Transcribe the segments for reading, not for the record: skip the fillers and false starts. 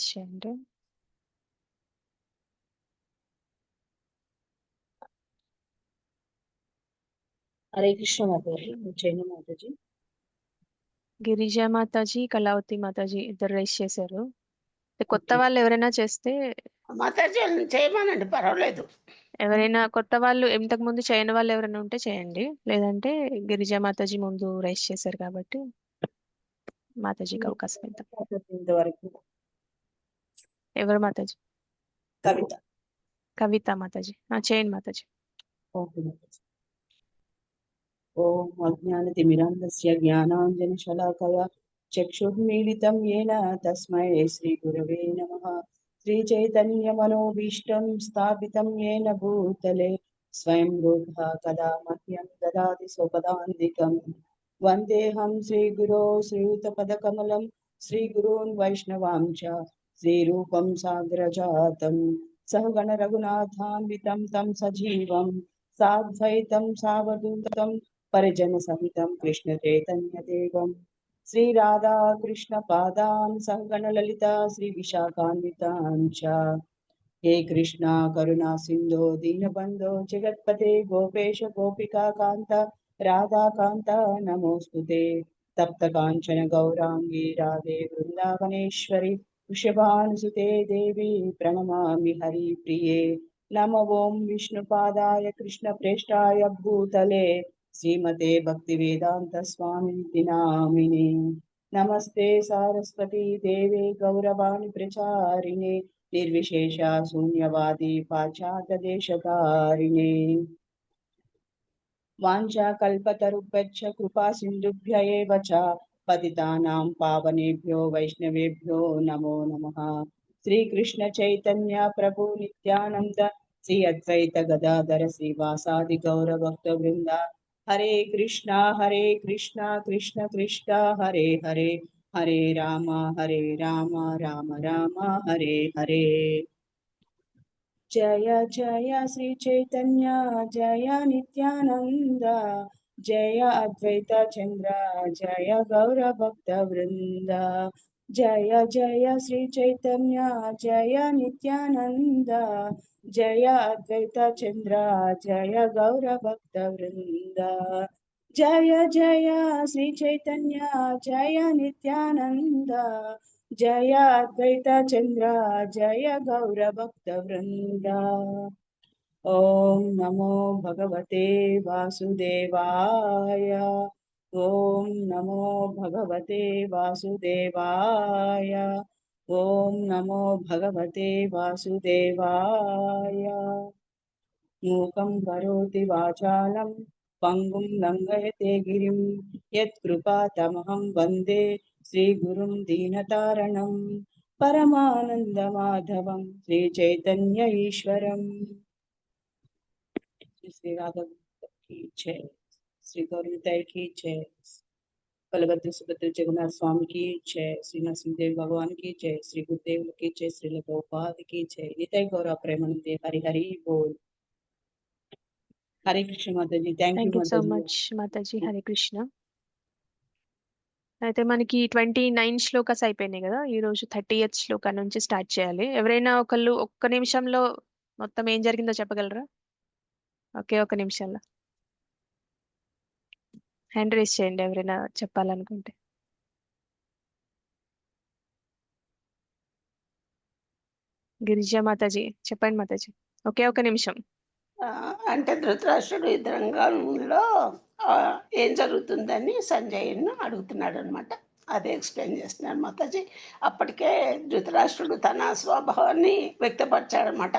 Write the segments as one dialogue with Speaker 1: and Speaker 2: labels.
Speaker 1: చేయండి.
Speaker 2: హరే కృష్ణ మాతాజీ, చైనా మాతాజీ.
Speaker 1: గిరిజా మాతాజీ, కళావతి మాతాజీ ఇద్దరు రైస్ చేశారు. కొత్త
Speaker 2: ఓకే
Speaker 1: వాళ్ళు ఎవరైనా చేస్తే,
Speaker 3: మాతాజీ చేయమనండి, పర్వాలేదు.
Speaker 1: ఎవరైనా కొత్త వాళ్ళు ఇంతకు ముందు చేయని వాళ్ళు ఎవరైనా ఉంటే చేయండి. లేదంటే గిరిజా మాతాజీ ముందు రైస్ చేశారు కాబట్టి మాతాజీకి అవకాశం ఇద్దాం.
Speaker 2: ఇంతవరకు
Speaker 1: ఎవరు మాతాజీ?
Speaker 2: కవిత.
Speaker 1: కవిత మాతాజీ. చేయండి మాతాజీ.
Speaker 2: ఓకే మాతాజీ. ఓం అజ్ఞానతిమిరాంధస్య జ్ఞానాంజనశలాకయా చక్షుర్మీలితం येन తస్మై శ్రీగురవే నమః. శ్రీచైతన్యమనోభీష్టం స్థాపితం येन భూతలే స్వయం రూపः కదా మహ్యం దదాతి స్వపదాంతికం. వందేహం శ్రీగురో శ్రీయుతపదకమలం శ్రీగురూన్ వైష్ణవాంచ శ్రీరూపం సాగ్రజాతం సహగణ రఘునాథాన్వితం తం సజీవం సాద్వైతం సావధూతం పరిజన సహితం కృష్ణ చైతన్య దేవం శ్రీ రాధా కృష్ణ పాదాన్ సహగణ లలిత శ్రీ విశాఖాన్వితాంచ. హే కృష్ణ కరుణా సింధో దీనబంధో జగత్పతే గోపేశ గోపికా కాంత రాధాకాంత నమోస్తుతే. తప్త కాంచన గౌరాంగి రాధే బృందావనేశ్వరి వృషభానుసుతే దేవి ప్రణమామి హరి ప్రియే. నమో ఓం విష్ణుపాదాయ కృష్ణ ప్రేష్టాయ భూతలే శ్రీమతే భక్తి వేదాంత స్వామి నామిని. నమస్తే సారస్వతి దేవే గౌరవాణి ప్రచారిణే నిర్విశేష శూన్యవాది పాశ్చాత్య దేశకారిణే. వాంఛాకల్పతరుభ్యశ్చ కృపా సింధుభ్య ఏవ చ పతితానాం పావనేభ్యో వైష్ణవేభ్యో నమో నమః. శ్రీకృష్ణ చైతన్య ప్రభు నిత్యానంద శ్రీ అద్వైత గదాధర శ్రీవాసాది గౌర భక్త వృంద. హరే కృష్ణ కృష్ణ కృష్ణ హరే హరే హరే రామ రామ రామ హరే హరే. జయ జయ శ్రీ చైతన్య జయ నిత్యానంద జయ అద్వైత చంద్ర జయ గౌర భక్త వృంద. జయ జయ శ్రీ చైతన్య జయ నిత్యానంద జయ అద్వైత చంద్ర జయ గౌర భక్త వృంద. జయ జయ శ్రీ చైతన్య జయ నిత్యానంద జయ అద్వైత చంద్ర జయ గౌర భక్త వృంద. ఓం నమో భగవతే వాసుదేవాయ. ఓం నమో భగవతే వాసుదేవాయ. ఓం నమో భగవతే వాసుదేవాయ. మూకం కరోతి వాచాలం పంగుం లంఘయతే గిరిం యత్కృపాతమహం వందే శ్రీగురుం దీనతారణం పరమానందమాధవం శ్రీ చైతన్య ఈశ్వరం. శ్రీ రాధా की जय, श्री गौरीताई की जय, बलभद्र सुभद्र जगन्नाथ स्वामी की जय, श्री नरसिंहदेव भगवान की जय, श्री गुरुदेव की जय, श्री गोपाल की जय. निताई गौरा प्रेमानंदे हरि हरि बोल. హరే కృష్ణ మాతాజీ. Thank you
Speaker 1: so
Speaker 2: Mataji.
Speaker 1: Much Mataji. Hare Krishna. అయితే మనకి 29 శ్లోకాస్ అయిపోయినాయి కదా. ఈ రోజు 30th శ్లోకా నుంచి స్టార్ట్ చేయాలి. ఎవరైనా ఒకళ్ళు ఒక్క నిమిషంలో మొత్తం ఏం జరిగిందో చెప్పగలరా? ఒకే ఒక నిమిషంలో హ్యాండ్ రేస్ చేయండి ఎవరైనా చెప్పాలనుకుంటే. గిరిజా మాతాజీ చెప్పండి మాతాజీ, ఒకే ఒక నిమిషం.
Speaker 3: అంటే ధృతరాష్ట్రుడు యుద్ధ రంగంలో ఏం జరుగుతుందని సంజయ్ను అడుగుతున్నాడు అనమాట. అదే ఎక్స్ప్లెయిన్ చేస్తున్నాడు మాతాజీ. అప్పటికే ధృతరాష్ట్రుడు తన స్వభావాన్ని వ్యక్తపరిచాడనమాట.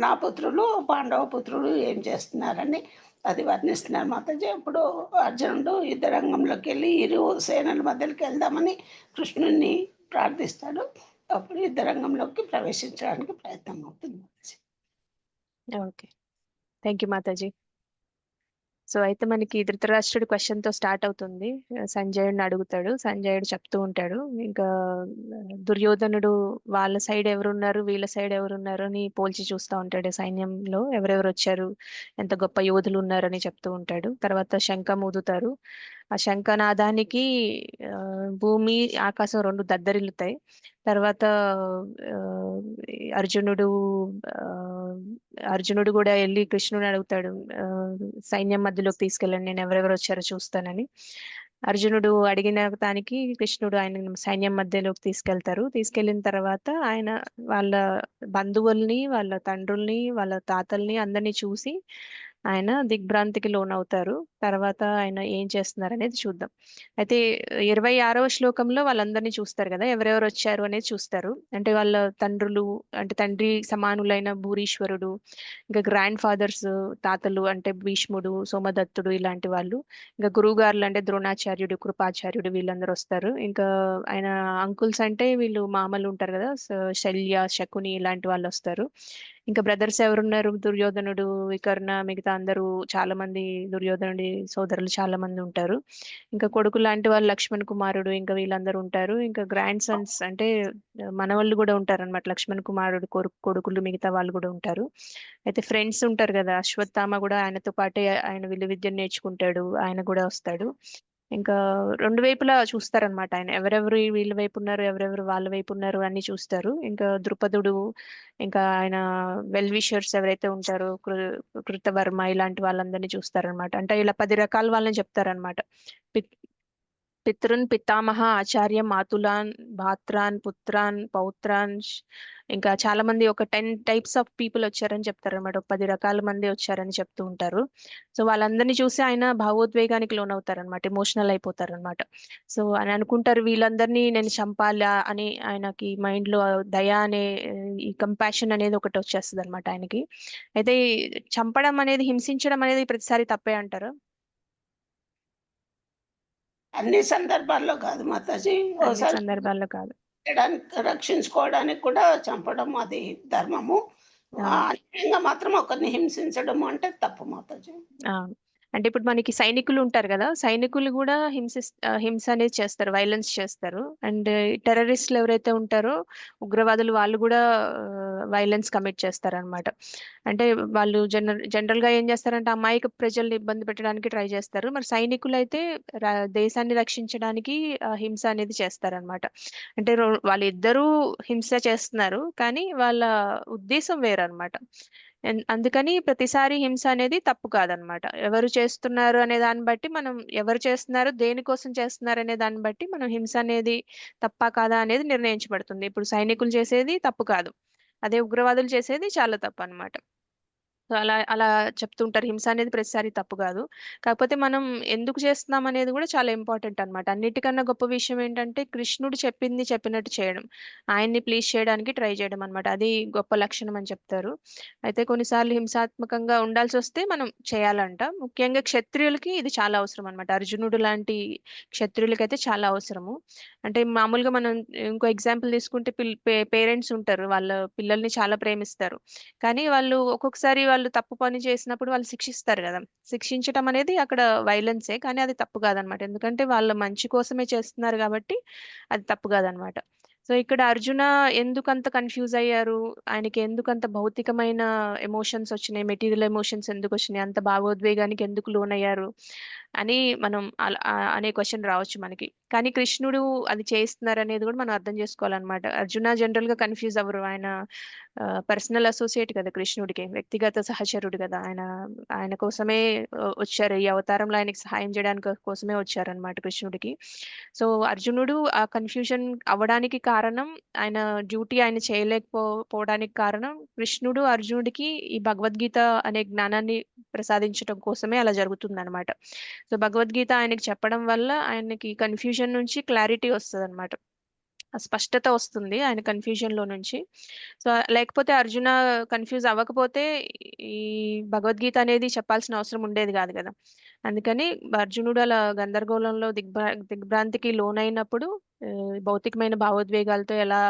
Speaker 3: నా పుత్రులు పాండవ పుత్రులు ఏం చేస్తున్నారని అది వర్ణిస్తున్నారు మాతాజీ. అప్పుడు అర్జునుడు యుద్ధ రంగంలోకి వెళ్ళి ఇరు సేనల మధ్యలోకి వెళ్దామని కృష్ణుని ప్రార్థిస్తాడు. అప్పుడు యుద్ధ రంగంలోకి ప్రవేశించడానికి ప్రయత్నం అవుతుంది Mataji.
Speaker 1: Okay, thank you Mataji. So అయితే మనకి ధృతరాష్ట్రుడి క్వశ్చన్ తో స్టార్ట్ అవుతుంది. సంజయుడిని అడుగుతాడు, సంజయుడు చెప్తూ ఉంటాడు. ఇంకా దుర్యోధనుడు వాళ్ళ సైడ్ ఎవరున్నారు, వీళ్ళ సైడ్ ఎవరున్నారు అని పోల్చి చూస్తూ ఉంటాడు. సైన్యంలో ఎవరెవరు వచ్చారు, ఎంత గొప్ప యోధులు ఉన్నారని చెప్తూ ఉంటాడు. తర్వాత శంఖం ఊదుతారు. ఆ శంఖనాదానికి ఆ, భూమి ఆకాశం రెండు దద్దరిల్లుతాయి. తర్వాత ఆ, అర్జునుడు ఆ, అర్జునుడు కూడా వెళ్ళి కృష్ణుని అడుగుతాడు, ఆ, సైన్యం మధ్యలోకి తీసుకెళ్ళండి, నేను ఎవరెవరు వచ్చారో చూస్తానని. అర్జునుడు అడిగిన దానికి కృష్ణుడు ఆయన సైన్యం మధ్యలోకి తీసుకెళ్తారు. తీసుకెళ్ళిన తర్వాత ఆయన వాళ్ళ బంధువుల్ని, వాళ్ళ తండ్రుల్ని, వాళ్ళ తాతల్ని అందరినీ చూసి ఆయన దిగ్భ్రాంతికి లోనవుతారు. తర్వాత ఆయన ఏం చేస్తున్నారు అనేది చూద్దాం. అయితే 26వ శ్లోకంలో వాళ్ళందరినీ చూస్తారు కదా, ఎవరెవరు వచ్చారు అనేది చూస్తారు. అంటే వాళ్ళ తండ్రులు, అంటే తండ్రి సమానులైన భూరీశ్వరుడు, ఇంకా గ్రాండ్ ఫాదర్స్, తాతలు అంటే భీష్ముడు, సోమదత్తుడు ఇలాంటి వాళ్ళు, ఇంకా గురువుగారులు అంటే ద్రోణాచార్యుడు, కృపాచార్యుడు వీళ్ళందరూ వస్తారు. ఇంకా ఆయన అంకుల్స్ అంటే వీళ్ళు మామలు ఉంటారు కదా, శల్య, శకుని ఇలాంటి వాళ్ళు వస్తారు. ఇంకా బ్రదర్స్ ఎవరున్నారు, దుర్యోధనుడు, వికర్ణ, మిగతా అందరూ చాలా మంది, దుర్యోధనుడి సోదరులు చాలా మంది ఉంటారు. ఇంకా కొడుకు లాంటి వాళ్ళు లక్ష్మణ్ కుమారుడు, ఇంకా వీళ్ళందరూ ఉంటారు. ఇంకా గ్రాండ్ సన్స్ అంటే మనవాళ్ళు కూడా ఉంటారు అనమాట, లక్ష్మణ్ కుమారుడు కొడుకులు మిగతా వాళ్ళు కూడా ఉంటారు. అయితే ఫ్రెండ్స్ ఉంటారు కదా, అశ్వత్థామ కూడా ఆయనతో పాటే ఆయన విల్లు విద్యను నేర్చుకుంటాడు, ఆయన కూడా వస్తాడు. ఇంకా రెండు వైపులా చూస్తారనమాట, ఆయన ఎవరెవరు వీళ్ళ వైపు ఉన్నారు, ఎవరెవరు వాళ్ళ వైపు ఉన్నారు అన్ని చూస్తారు. ఇంకా ద్రుపదుడు, ఇంకా ఆయన వెల్ విషర్స్ ఎవరైతే ఉంటారో కృతవర్మ ఇలాంటి వాళ్ళందరినీ చూస్తారనమాట. అంటే ఇలా 10 రకాల వాళ్ళని చెప్తారనమాట. పితృన్, పితామహ, ఆచార్య, మాతులాన్, భాత్రాన్, పుత్రాన్, పౌత్రాన్, ఇంకా చాలా మంది ఒక 10 టైప్స్ ఆఫ్ పీపుల్ వచ్చారని చెప్తారు అనమాట. ఒక 10 రకాల మంది వచ్చారని చెప్తూ ఉంటారు. సో వాళ్ళందరినీ చూసి ఆయన భావోద్వేగానికి లోనవుతారనమాట, ఎమోషనల్ అయిపోతారనమాట. సో అని అనుకుంటారు, వీళ్ళందరినీ నేను చంపాలా అని ఆయనకి మైండ్ లో దయ అనే ఈ కంపాషన్ అనేది ఒకటి వచ్చేస్తుంది అనమాట ఆయనకి. అయితే ఈ చంపడం అనేది, హింసించడం అనేది ప్రతిసారి తప్పే అంటారు.
Speaker 3: అన్ని సందర్భాల్లో కాదు మాతాజీ.
Speaker 1: అన్ని
Speaker 3: ఓసారి
Speaker 1: సందర్భాల్లో కాదు.
Speaker 3: రక్షించుకోవడానికి కూడా చంపడం అది ధర్మము.
Speaker 1: ఆ.
Speaker 3: అన్యాయంగా మాత్రం ఒకరిని హింసించడము అంటే తప్పు మాతాజీ.
Speaker 1: ఆ, అంటే ఇప్పుడు మనకి సైనికులు ఉంటారు కదా, సైనికులు కూడా హింస అనేది చేస్తారు, వైలెన్స్ చేస్తారు. అండ్ టెర్రరిస్టులు ఎవరైతే ఉంటారో, ఉగ్రవాదులు, వాళ్ళు కూడా వైలెన్స్ కమిట్ చేస్తారు అనమాట. అంటే వాళ్ళు జనరల్ గా ఏం చేస్తారంటే అమాయక ప్రజల్ని ఇబ్బంది పెట్టడానికి ట్రై చేస్తారు. మరి సైనికులు అయితే దేశాన్ని రక్షించడానికి హింస అనేది చేస్తారనమాట. అంటే వాళ్ళిద్దరూ హింస చేస్తున్నారు, కానీ వాళ్ళ ఉద్దేశం వేరనమాట. అందుకని ప్రతిసారి హింస అనేది తప్పు కాదనమాట. ఎవరు చేస్తున్నారు అనే దాన్ని బట్టి మనం, ఎవరు చేస్తున్నారు, దేనికోసం చేస్తున్నారు అనే దాన్ని బట్టి మనం హింస అనేది తప్పా కాదా అనేది నిర్ణయించబడుతుంది. ఇప్పుడు సైనికులు చేసేది తప్పు కాదు, అదే ఉగ్రవాదులు చేసేది చాలా తప్పు అన్నమాట. సో అలా అలా చెప్తుంటారు, హింస అనేది ప్రతిసారి తప్పు కాదు. కాకపోతే మనం ఎందుకు చేస్తున్నాం అనేది కూడా చాలా ఇంపార్టెంట్ అన్నమాట. అన్నిటికన్నా గొప్ప విషయం ఏంటంటే కృష్ణుడు చెప్పింది చెప్పినట్టు చేయడం, ఆయన్ని ప్లీజ్ చేయడానికి ట్రై చేయడం అన్నమాట. అది గొప్ప లక్షణం అని చెప్తారు. అయితే కొన్నిసార్లు హింసాత్మకంగా ఉండాల్సి వస్తే మనం చేయాలంట. ముఖ్యంగా క్షత్రియులకి ఇది చాలా అవసరం అన్నమాట. అర్జునుడు లాంటి క్షత్రియులకైతే చాలా అవసరము. అంటే మామూలుగా మనం ఇంకో ఎగ్జాంపుల్ తీసుకుంటే పేరెంట్స్ ఉంటారు, వాళ్ళ పిల్లల్ని చాలా ప్రేమిస్తారు. కానీ వాళ్ళు ఒక్కొక్కసారి వాళ్ళు తప్పు పని చేసినప్పుడు వాళ్ళు శిక్షిస్తారు కదా. శిక్షించటం అనేది అక్కడ వైలెన్సే, కానీ అది తప్పు కాదనమాట. ఎందుకంటే వాళ్ళ మంచి కోసమే చేస్తున్నారు కాబట్టి అది తప్పు కాదనమాట. సో ఇక్కడ అర్జున ఎందుకు అంత కన్ఫ్యూజ్ అయ్యారు, ఆయనకి ఎందుకు అంత భౌతికమైన ఎమోషన్స్ వచ్చినాయి, మెటీరియల్ ఎమోషన్స్ ఎందుకు వచ్చినాయి, అంత భావోద్వేగానికి ఎందుకు లోనయ్యారు అని మనం అనే క్వశ్చన్ రావచ్చు మనకి. కానీ కృష్ణుడు అది చేస్తున్నారు అనేది కూడా మనం అర్థం చేసుకోవాలన్నమాట. అర్జున జనరల్ గా కన్ఫ్యూజ్ అవ్వరు, ఆయన పర్సనల్ అసోసియేట్ కదా కృష్ణుడికి, వ్యక్తిగత సహచరుడు కదా ఆయన. ఆయన కోసమే వచ్చారు, ఈ అవతారంలో ఆయనకి సహాయం చేయడానికి కోసమే వచ్చారనమాట కృష్ణుడికి. సో అర్జునుడు ఆ కన్ఫ్యూజన్ అవ్వడానికి కారణం, ఆయన డ్యూటీ ఆయన చేయలేకపోవడానికి కారణం, కృష్ణుడు అర్జునుడికి ఈ భగవద్గీత అనే జ్ఞానాన్ని ప్రసాదించడం కోసమే అలా జరుగుతుంది అనమాట. సో భగవద్గీత ఆయనకి చెప్పడం వల్ల ఆయనకి కన్ఫ్యూజన్ నుంచి క్లారిటీ వస్తుంది అనమాట, స్పష్టత వస్తుంది ఆయన కన్ఫ్యూజన్ లో నుంచి. సో లేకపోతే అర్జున కన్ఫ్యూజ్ అవ్వకపోతే ఈ భగవద్గీత అనేది చెప్పాల్సిన అవసరం ఉండేది కాదు కదా. అందుకని అర్జునుడు అలా గందరగోళంలో దిగ్భ్రాంతికి లోనైనప్పుడు భౌతికమైన భావోద్వేగాలతో ఎలా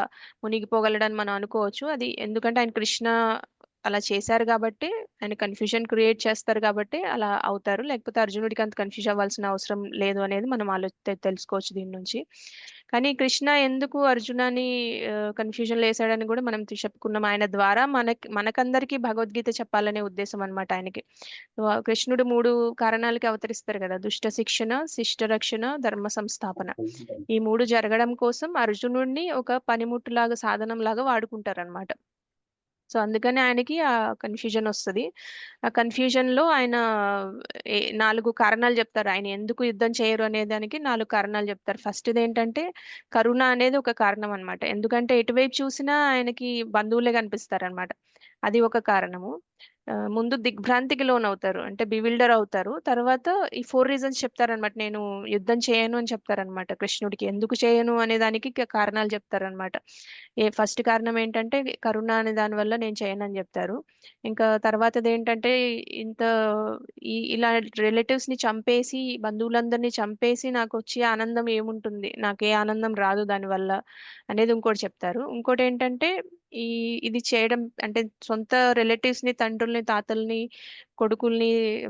Speaker 1: మునిగిపోగలడని మనం అనుకోవచ్చు. అది ఎందుకంటే ఆయన కృష్ణ అలా చేశారు కాబట్టి, ఆయన కన్ఫ్యూజన్ క్రియేట్ చేస్తారు కాబట్టి అలా అవుతారు. లేకపోతే అర్జునుడికి అంత కన్ఫ్యూజ్ అవ్వాల్సిన అవసరం లేదు అనేది మనం తెలుసుకోవచ్చు దీని నుంచి. కానీ కృష్ణ ఎందుకు అర్జునాని కన్ఫ్యూజన్లో వేసాడని కూడా మనం చెప్పుకున్నాం. ఆయన ద్వారా మనకందరికీ భగవద్గీత చెప్పాలనే ఉద్దేశం అన్నమాట ఆయనకి. కృష్ణుడు 3 కారణాలకి అవతరిస్తారు కదా: దుష్ట శిక్షణ, శిష్ట రక్షణ, ధర్మ సంస్థాపన. ఈ 3 జరగడం కోసం అర్జునుడిని ఒక పనిముట్టులాగా, సాధనంలాగా వాడుకుంటారనమాట. సో అందుకని ఆయనకి ఆ కన్ఫ్యూజన్ వస్తది. ఆ కన్ఫ్యూజన్‌లో ఆయన 4 కారణాలు చెప్తారు. ఆయన ఎందుకు యుద్ధం చేయరు అనే దానికి 4 కారణాలు చెప్తారు. ఫస్ట్‌దేంటంటే కరుణ అనేది ఒక కారణం అన్నమాట. ఎందుకంటే ఎటువైపు చూసినా ఆయనకి బంధువులే కనిపిస్తారనమాట. అది ఒక కారణము. ముందు దిగ్భ్రాంతికి లోనవుతారు. అంటే బివిల్డర్ అవుతారు. తర్వాత ఈ 4 రీజన్స్ చెప్తారనమాట. నేను యుద్ధం చేయను అని చెప్తారనమాట కృష్ణుడికి. ఎందుకు చేయను అనే దానికి కారణాలు చెప్తారనమాట. ఫస్ట్ కారణం ఏంటంటే కరుణ అనే దాని వల్ల నేను చేయనని చెప్తారు. ఇంకా తర్వాతదేంటంటే ఇంత ఇలా రిలేటివ్స్‌ని చంపేసి, బంధువులందరిని చంపేసి నాకొచ్చే ఆనందం ఏముంటుంది? నాకే ఆనందం రాదు దానివల్ల అనేది ఇంకోటి చెప్తారు. ఇంకోటేంటంటే ఇది చేయడం అంటే సొంత రిలేటివ్స్‌ని, తండ్రుల్ని, తాతల్ని, కొడుకుల్ని,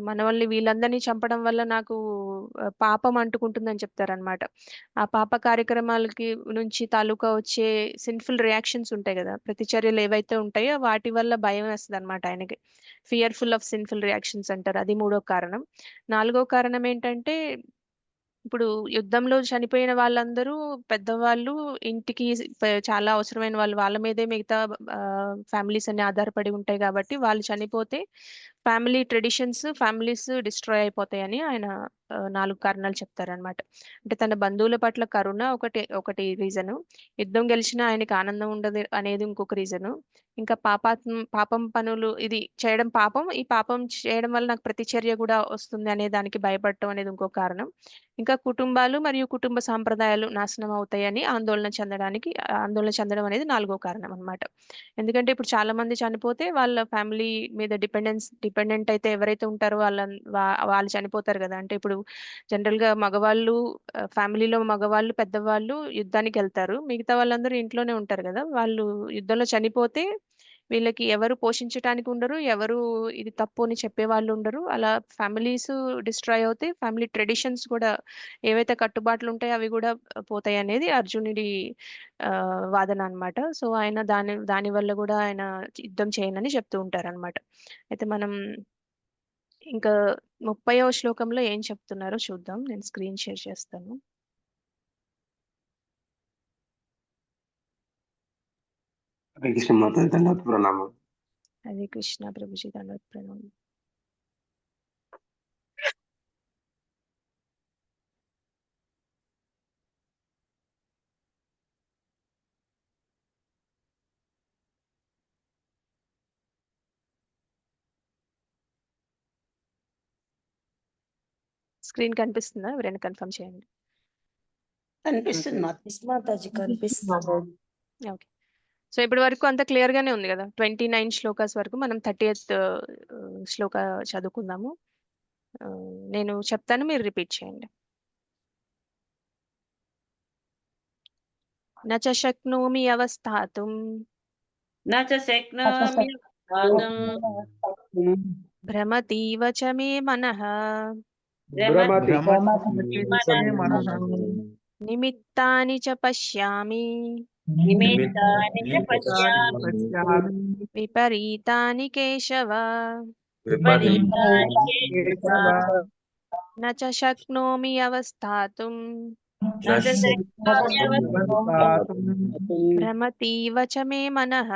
Speaker 1: మనవల్ని వీళ్ళందరినీ చంపడం వల్ల నాకు పాపం అంటుకుంటుందని చెప్తారనమాట. ఆ పాప కార్యక్రమాలకి నుంచి తాలూకా వచ్చే సిన్ఫుల్ రియాక్షన్స్ ఉంటాయి కదా! ప్రతిచర్యలు ఏవైతే ఉంటాయో వాటి వల్ల భయం వేస్తదనమాట ఆయనకి. ఫియర్‌ఫుల్ ఆఫ్ సిన్ఫుల్ రియాక్షన్స్ అంటారు. అది మూడో కారణం. నాలుగో కారణం ఏంటంటే ఇప్పుడు యుద్ధంలో చనిపోయిన వాళ్ళందరూ పెద్దవాళ్ళు, ఇంటికి చాలా అవసరమైన వాళ్ళు. వాళ్ళ మీదే మిగతా ఫ్యామిలీస్ అన్ని ఆధారపడి ఉంటాయి కాబట్టి వాళ్ళు చనిపోతే ఫ్యామిలీ ట్రెడిషన్స్, ఫ్యామిలీస్ డిస్ట్రాయ్ అయిపోతాయని ఆయన 4 కారణాలు చెప్తారనమాట. అంటే తన బంధువుల పట్ల కరుణ ఒకటి రీజను. యుద్ధం గెలిచినా ఆయనకి ఆనందం ఉండదు అనేది ఇంకొక రీజను. ఇంకా పాపం పనులు ఇది చేయడం పాపం. ఈ పాపం చేయడం వల్ల నాకు ప్రతిచర్య కూడా వస్తుంది అనే దానికి భయపడటం అనేది ఇంకో కారణం. ఇంకా కుటుంబాలు మరియు కుటుంబ సాంప్రదాయాలు నాశనం అవుతాయని ఆందోళన చెందడం అనేది నాలుగో కారణం అన్నమాట. ఎందుకంటే ఇప్పుడు చాలా మంది చనిపోతే వాళ్ళ ఫ్యామిలీ మీద డిపెండెంట్ అయితే ఎవరైతే ఉంటారో వాళ్ళు చనిపోతారు కదా! అంటే ఇప్పుడు జనరల్‌గా మగవాళ్ళు, ఫ్యామిలీలో మగవాళ్ళు, పెద్దవాళ్ళు యుద్ధానికి వెళ్తారు. మిగతా వాళ్ళందరూ ఇంట్లోనే ఉంటారు కదా! వాళ్ళు యుద్ధంలో చనిపోతే వీళ్ళకి ఎవరు పోషించటానికి ఉండరు. ఎవరు ఇది తప్పు అని చెప్పేవాళ్ళు ఉండరు. అలా ఫ్యామిలీస్ డిస్ట్రాయ్ అవుతాయి. ఫ్యామిలీ ట్రెడిషన్స్ కూడా ఏవైతే కట్టుబాట్లు ఉంటాయో అవి కూడా పోతాయనేది అర్జునుడి వాదన అన్నమాట. సో ఆయన దాని వల్ల కూడా ఆయన యుద్ధం చేయనని చెప్తూ ఉంటారన్నమాట. అయితే మనం ఇంకా 30వ శ్లోకంలో ఏం చెప్తున్నారో చూద్దాం. నేను స్క్రీన్ షేర్ చేస్తాను.
Speaker 4: హరే కృష్ణ మాతాజీ, దండవత్ ప్రణామం.
Speaker 1: హరే కృష్ణ ప్రభుజీ, దండవత్ ప్రణామం. స్క్రీన్ కనిపిస్తుందా? ఎవరైనా కన్ఫర్మ్ చేయండి.
Speaker 3: కనిపిస్తుంది
Speaker 5: మాతాజీ కనిపిస్తుంది.
Speaker 1: ఓకే. సో ఇప్పటి వరకు అంత క్లియర్ గానే ఉంది కదా. 29 శ్లోకాస్ వరకు మనం 30th శ్లోక చదువుకుందాము. నేను చెప్తాను, మీరు రిపీట్ చేయండి. నచ శక్నోమి అవస్థాతుం
Speaker 2: न च शक्नोमि वक्तुं
Speaker 1: భ్రమతీవ చ మే మనః
Speaker 4: భ్రమతి
Speaker 2: मनः
Speaker 1: నిమిత్తాని చ పశ్యామి
Speaker 2: निमित्तानि च पश्यामि
Speaker 1: విపరీతాని కేశవ
Speaker 2: विपरीतानि केशव
Speaker 1: నచ శక్నోమి అవస్థాతుం
Speaker 2: न च शक्नोमि वक्तुं
Speaker 1: భ్రమతీవ చ మే మనః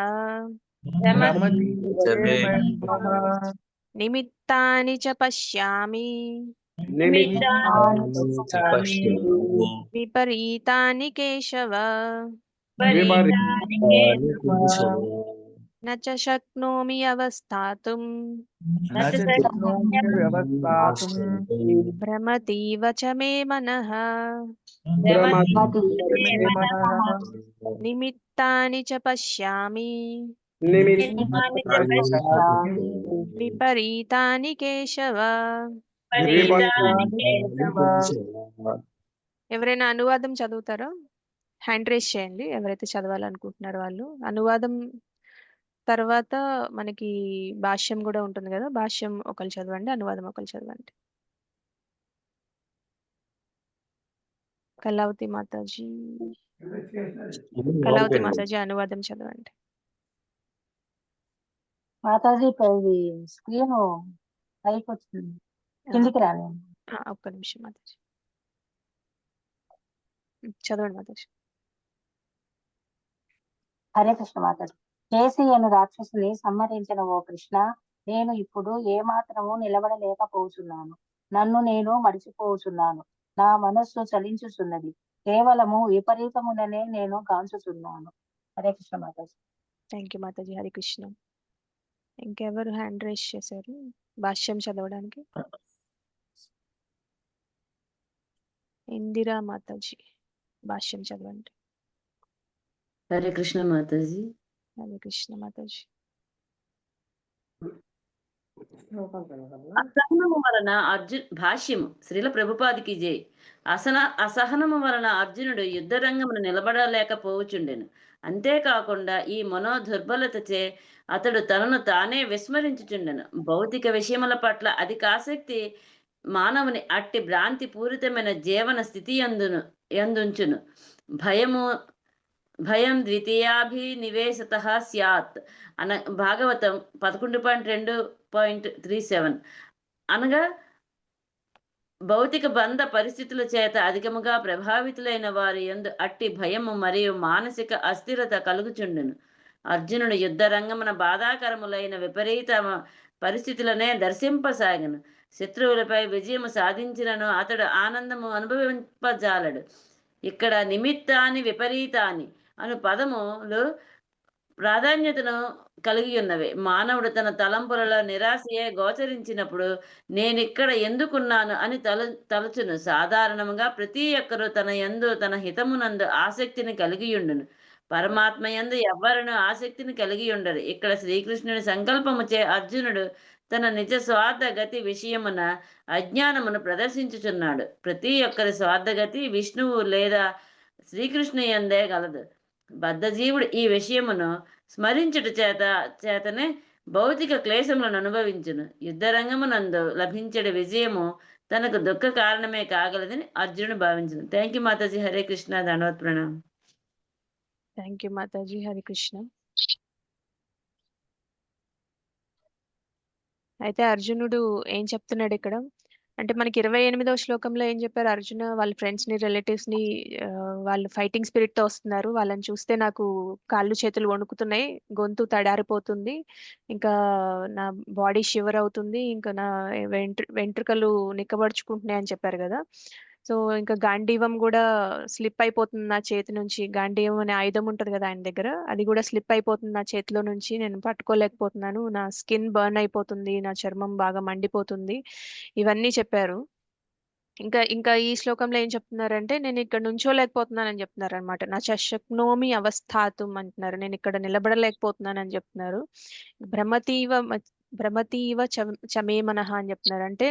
Speaker 1: నిమిత్తాని చ పశ్యామి
Speaker 2: निमित्तानि च
Speaker 1: విపరీతాని కేశవ
Speaker 2: विपरीतानि केशव
Speaker 1: न च शक्नोमि अवस्थातुं
Speaker 2: न च शक्नोमि
Speaker 1: भ्रमतीव च मे मनः निमित्तानि च पश्यामि विपरीतानि केशव. ఎవరైనా అనువాదం చదువుతారో హ్యాండ్ రేస్ చేయండి, ఎవరైతే చదవాలనుకుంటున్నారో వాళ్ళు. అనువాదం తర్వాత మనకి భాష్యం కూడా ఉంటుంది కదా, భాష్యం ఒకరు చదవండి, అనువాదం ఒకరు చదవండి. కళావతి మాతాజీ కళావతి మాతాజీ అనువాదం చదవండి.
Speaker 5: మాతాజీ ఇది స్క్రీన్ పైకి వచ్చింది, కిందికి రాలేదు.
Speaker 1: ఒక్క నిమిషం మాతాజీ. చదవండి మాతాజీ.
Speaker 5: హరే కృష్ణ మాతాజీ. కేసి అను రాక్షసుని సంహరించిన ఓ కృష్ణ, నేను ఇప్పుడు ఏమాత్రము నిలబడలేకపోతున్నాను. నన్ను నేను మడిచిపోతున్నాను. నా మనస్సు చలించుచున్నది. కేవలము విపరీతముననే నేను గాంచుతున్నాను. హరే కృష్ణ మాతాజీ.
Speaker 1: థ్యాంక్ యూ మాతాజీ. హరి కృష్ణ. ఇంకెవరు హ్యాండ్ రైజ్ చేశారు భాష్యం చదవడానికి? ఇందిరా మాతాజీ భాష్యం చదవండి.
Speaker 6: హరే కృష్ణ మాతాజీ.
Speaker 1: హరే కృష్ణ మాతాజీ.
Speaker 6: అసహనము వలన భాష్యము శ్రీల ప్రభుపాదికి జై. అసహనము వలన అర్జునుడు యుద్ధ రంగమును నిలబడలేకపోవచుండెను. అంతేకాకుండా ఈ మనోదుర్బలతచే అతడు తనను తానే విస్మరించుచుండెను. భౌతిక విషయముల పట్ల అధిక ఆసక్తి మానవుని అట్టి భ్రాంతి పూరితమైన జీవన స్థితి యందుంచును. భయం ద్వితీయాభినివేశత స్యాత్ అన భాగవతం 11.2.37. అనగా భౌతిక బంధ పరిస్థితుల చేత అధికముగా ప్రభావితులైన వారి యందు అట్టి భయము మరియు మానసిక అస్థిరత కలుగుచుండును. అర్జునుడు యుద్ధ రంగమున బాధాకరములైన విపరీత పరిస్థితులనే దర్శింపసాగను. శత్రువులపై విజయము సాధించినను అతడు ఆనందము అనుభవింపజాలడు. ఇక్కడ నిమిత్తాని విపరీతాని అను పదములు ప్రాధాన్యతను కలిగి ఉన్నవి. మానవుడు తన తలంపులలో నిరాశయే గోచరించినప్పుడు నేనిక్కడ ఎందుకున్నాను అని తలచును. సాధారణముగా ప్రతి ఒక్కరూ తన యందు తన హితమునందు ఆసక్తిని కలిగియుండును. పరమాత్మ యందు ఎవ్వరును ఆసక్తిని కలిగి ఉండరు. ఇక్కడ శ్రీకృష్ణుని సంకల్పముచే అర్జునుడు తన నిజ స్వార్థగతి విషయమున అజ్ఞానమును ప్రదర్శించుచున్నాడు. ప్రతి ఒక్కరి స్వార్థగతి విష్ణువు లేదా శ్రీకృష్ణు యందే గలదు. బద్ధజీవుడు ఈ విషయమును స్మరించుట చేతనే భౌతిక క్లేశములను అనుభవించును. యుద్ధరంగమునందు లభించే విజయము తనకు దుఃఖ కారణమే కాగలదని అర్జునుడు భావించును. థ్యాంక్ యూ మాతాజీ. హరే కృష్ణ. ధన్యవాద ప్రణామం.
Speaker 1: థ్యాంక్ యూ మాతాజీ. హరి కృష్ణ. అయితే అర్జునుడు ఏం చెప్తున్నాడు ఇక్కడ అంటే మనకి 28వ శ్లోకంలో ఏం చెప్పారు? అర్జున వాళ్ళ ఫ్రెండ్స్ ని రిలేటివ్స్ ని వాళ్ళు ఫైటింగ్ స్పిరిట్ తో వస్తున్నారు, వాళ్ళని చూస్తే నాకు కాళ్ళు చేతులు వణుకుతున్నాయి, గొంతు తడారిపోతుంది, ఇంకా నా బాడీ షివర్ అవుతుంది, ఇంకా నా వెంట్రుకలు నిక్కబడుచుకుంటున్నాయి అని చెప్పారు కదా. సో ఇంకా గాంధీవం కూడా స్లిప్ అయిపోతుంది నా చేతి నుంచి. గాంధీవం అనే ఆయుధం ఉంటుంది కదా ఆయన దగ్గర, అది కూడా స్లిప్ అయిపోతుంది నా చేతిలో నుంచి, నేను పట్టుకోలేకపోతున్నాను, నా స్కిన్ బర్న్ అయిపోతుంది, నా చర్మం బాగా మండిపోతుంది, ఇవన్నీ చెప్పారు. ఇంకా ఇంకా ఈ శ్లోకంలో ఏం చెప్తున్నారంటే నేను ఇక్కడ నుంచోలేకపోతున్నానని చెప్తున్నారు అనమాట. నా చశక్నోమి అవస్థాతుం అంటున్నారు, నేను ఇక్కడ నిలబడలేకపోతున్నానని చెప్తున్నారు. భ్రమతీవ చమే మనః అని చెప్తున్నారు, అంటే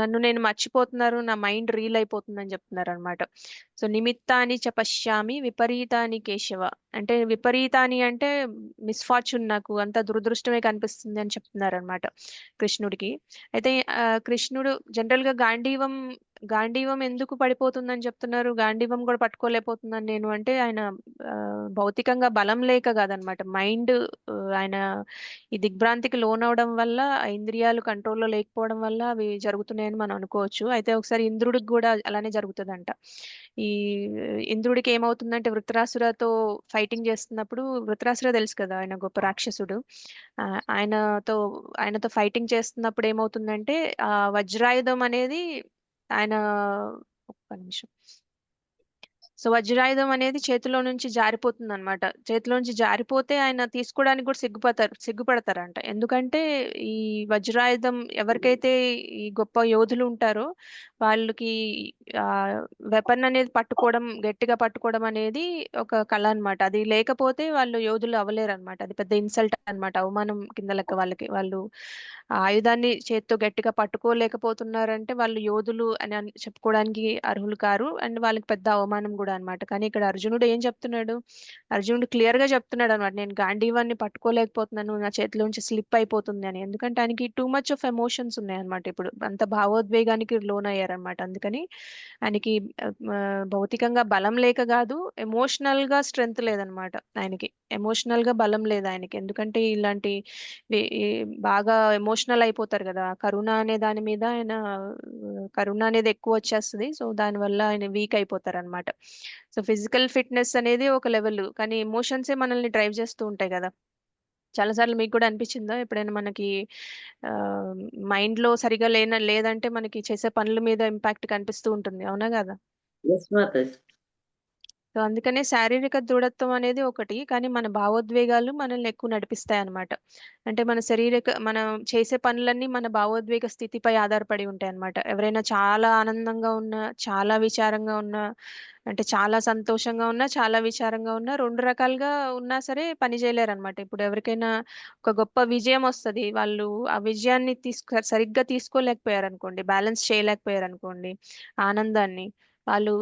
Speaker 1: నన్ను నేను మర్చిపోతున్నారు, నా మైండ్ రీల్ అయిపోతుందని చెప్తున్నారు అనమాట. సో నిమిత్తాని చ పశ్యామి విపరీతాని కేశవ, అంటే విపరీతాని అంటే మిస్ఫార్చ్యూన్, నాకు అంత దురదృష్టమే కనిపిస్తుంది అని చెప్తున్నారు అనమాట కృష్ణుడికి. అయితే కృష్ణుడు జనరల్ గా గాంధీవం ఎందుకు పడిపోతుందని చెప్తున్నారు, గాంధీవం కూడా పట్టుకోలేకపోతున్నాను నేను అంటే ఆయన భౌతికంగా బలం లేక కాదనమాట, మైండ్ ఆయన ఈ దిగ్భ్రాంతికి లోనవడం వల్ల, ఇంద్రియాలు కంట్రోల్లో లేకపోవడం వల్ల అవి జరుగుతున్నాయని మనం అనుకోవచ్చు. అయితే ఒకసారి ఇంద్రుడికి కూడా అలానే జరుగుతుందంట. ఈ ఇంద్రుడికి ఏమవుతుందంటే వృత్రాసురతో ఫైటింగ్ చేస్తున్నప్పుడు, వృత్రాసుర తెలుసు కదా ఆయన గొప్ప రాక్షసుడు, ఆయనతో ఫైటింగ్ చేస్తున్నప్పుడు ఏమవుతుందంటే ఆ వజ్రాయుధం అనేది ఆయన ఒక్క నిమిషం సో వజ్రాయుధం అనేది చేతిలో నుంచి జారిపోతుంది అనమాట. చేతిలో నుంచి జారిపోతే ఆయన తీసుకోవడానికి కూడా సిగ్గుపడతారంట. ఎందుకంటే ఈ వజ్రాయుధం ఎవరికైతే ఈ గొప్ప యోధులు ఉంటారో వాళ్ళకి ఆ వెపన్ అనేది గట్టిగా పట్టుకోవడం అనేది ఒక కళ అనమాట. అది లేకపోతే వాళ్ళు యోధులు అవ్వలేరు అనమాట. అది పెద్ద ఇన్సల్ట్ అనమాట, అవమానం కింద లెక్క వాళ్ళకి. వాళ్ళు ఆ ఆయుధాన్ని చేత్తో గట్టిగా పట్టుకోలేకపోతున్నారంటే వాళ్ళు యోధులు అని చెప్పుకోవడానికి అర్హులు కారు, అండ్ వాళ్ళకి పెద్ద అవమానం కూడా కూడా అన్నమాట. కానీ ఇక్కడ అర్జునుడు ఏం చెప్తున్నాడు? అర్జునుడు క్లియర్ గా చెప్తున్నాడు అనమాట, నేను గాంధీవాన్ని పట్టుకోలేకపోతున్నాను, నా చేతిలోంచి స్లిప్ అయిపోతుంది అని. ఎందుకంటే ఆయనకి టూ మచ్ ఆఫ్ ఎమోషన్స్ ఉన్నాయి అనమాట. ఇప్పుడు అంత భావోద్వేగానికి లోన్ అయ్యారనమాట. అందుకని ఆయనకి భౌతికంగా బలం లేక కాదు, ఎమోషనల్ గా స్ట్రెంగ్త్ లేదనమాట ఆయనకి. ఎమోషనల్ గా బలం లేదు ఆయనకి. ఎందుకంటే ఇలాంటి ఈ బాగా ఎమోషనల్ అయిపోతారు కదా, కరుణ అనే దాని మీద ఆయన కరుణ అనేది ఎక్కువ వచ్చేస్తుంది. సో దానివల్ల ఆయన వీక్ అయిపోతారు అనమాట. సో ఫిజికల్ ఫిట్నెస్ అనేది ఒక లెవెల్, కానీ ఎమోషన్సే మనల్ని డ్రైవ్ చేస్తూ ఉంటాయి కదా. చాలాసార్లు మీకు కూడా అనిపించిందా ఎప్పుడైనా మనకి మైండ్ లో సరిగా లేదంటే మనకి చేసే పనుల మీద ఇంపాక్ట్ కనిపిస్తూ ఉంటుంది, అవునా కదా?
Speaker 6: ఎస్ మాతాజీ.
Speaker 1: సో అందుకనే శారీరక దృఢత్వం అనేది ఒకటి, కానీ మన భావోద్వేగాలు మనల్ని ఎక్కువ నడిపిస్తాయి అన్నమాట. అంటే మనం చేసే పనులన్నీ మన భావోద్వేగ స్థితిపై ఆధారపడి ఉంటాయి అన్నమాట. ఎవరైనా చాలా ఆనందంగా ఉన్నా, చాలా విచారంగా ఉన్నా, అంటే చాలా సంతోషంగా ఉన్నా, చాలా విచారంగా ఉన్నా, రెండు రకాలుగా ఉన్నా సరే పని చేయలేరు అనమాట. ఇప్పుడు ఎవరికైనా ఒక గొప్ప విజయం వస్తది, వాళ్ళు ఆ విజయాన్ని సరిగ్గా తీసుకోలేకపోయారు అనుకోండి, బ్యాలెన్స్ చేయలేకపోయారు అనుకోండి ఆనందాన్ని, వాళ్ళు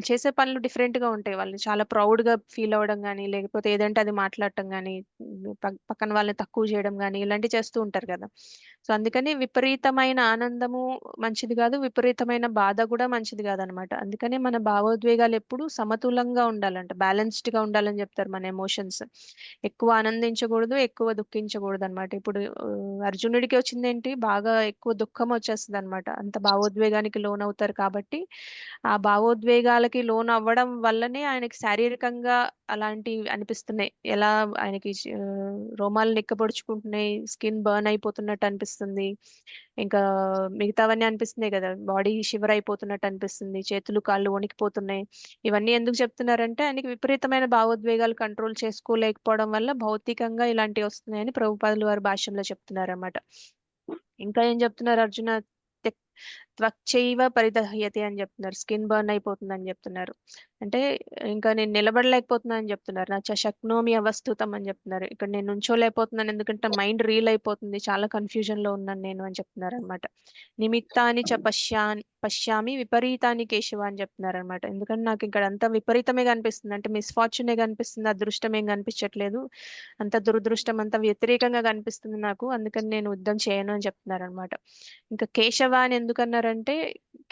Speaker 1: చేసే పనులు డిఫరెంట్ గా ఉంటాయి. వాళ్ళు చాలా ప్రౌడ్ గా ఫీల్ అవ్వడం కానీ, లేకపోతే ఏదంటే అది మాట్లాడటం కానీ, పక్కన వాళ్ళని తక్కువ చేయడం కానీ, ఇలాంటివి చేస్తూ ఉంటారు కదా. సో అందుకని విపరీతమైన ఆనందము మంచిది కాదు, విపరీతమైన బాధ కూడా మంచిది కాదనమాట. అందుకని మన భావోద్వేగాలు ఎప్పుడు సమతులంగా ఉండాలంట, బ్యాలెన్స్డ్ గా ఉండాలని చెప్తారు మన ఎమోషన్స్. ఎక్కువ ఆనందించకూడదు, ఎక్కువ దుఃఖించకూడదు అనమాట. ఇప్పుడు అర్జునుడికి వచ్చింది ఏంటి, బాగా ఎక్కువ దుఃఖం వచ్చేస్తుంది అనమాట. అంత భావోద్వేగానికి లోన్ అవుతారు కాబట్టి ఆ భావోద్వేగాలకి లోన్ అవ్వడం వల్లనే ఆయనకి శారీరకంగా అలాంటివి అనిపిస్తున్నాయి. ఎలా ఆయనకి రోమాలు నిక్కపొడుచుకుంటున్నాయి, స్కిన్ బర్న్ అయిపోతున్నట్టు అనిపిస్తుంది, ఇంకా మిగతావన్నీ అనిపిస్తున్నాయి కదా, బాడీ షివర్ అయిపోతున్నట్టు అనిపిస్తుంది, చేతులు కాళ్ళు వణికిపోతున్నాయి. ఇవన్నీ ఎందుకు చెప్తున్నారంటే ఆయనకి విపరీతమైన భావోద్వేగాలు కంట్రోల్ చేసుకోలేకపోవడం వల్ల భౌతికంగా ఇలాంటివి వస్తున్నాయని ప్రభుపాదులు వారి భాష్యంలో చెప్తున్నారు అన్నమాట. ఇంకా ఏం చెప్తున్నారు అర్జున? త్యక్- త్వచ్చైవ పరిదహ్యతే అని చెప్తున్నారు, స్కిన్ బర్న్ అయిపోతుంది అని చెప్తున్నారు. అంటే ఇంకా నేను నిలబడలేకపోతున్నాను అని చెప్తున్నారు. నా శక్నోమి అవస్థుతం అని చెప్తున్నారు. ఇక్కడ నేను నుంచోలేకపోతున్నాను ఎందుకంటే మైండ్ రీల్ అయిపోతుంది, చాలా కన్ఫ్యూజన్ లో ఉన్నాను నేను అని చెప్తున్నారు అనమాట. నిమిత్తాని చ పశ్యామి విపరీతాన్ని కేశవ అని చెప్తున్నారు అనమాట. ఎందుకంటే నాకు ఇక్కడ అంతా విపరీతమే కనిపిస్తుంది, అంటే మిస్ఫార్చునే కనిపిస్తుంది, అదృష్టం ఏం కనిపించట్లేదు, అంత దురదృష్టం అంతా వ్యతిరేకంగా కనిపిస్తుంది నాకు, అందుకని నేను యుద్ధం చేయను అని చెప్తున్నారు అనమాట. ఇంకా కేశవ అని ఎందుకన్నారంటే,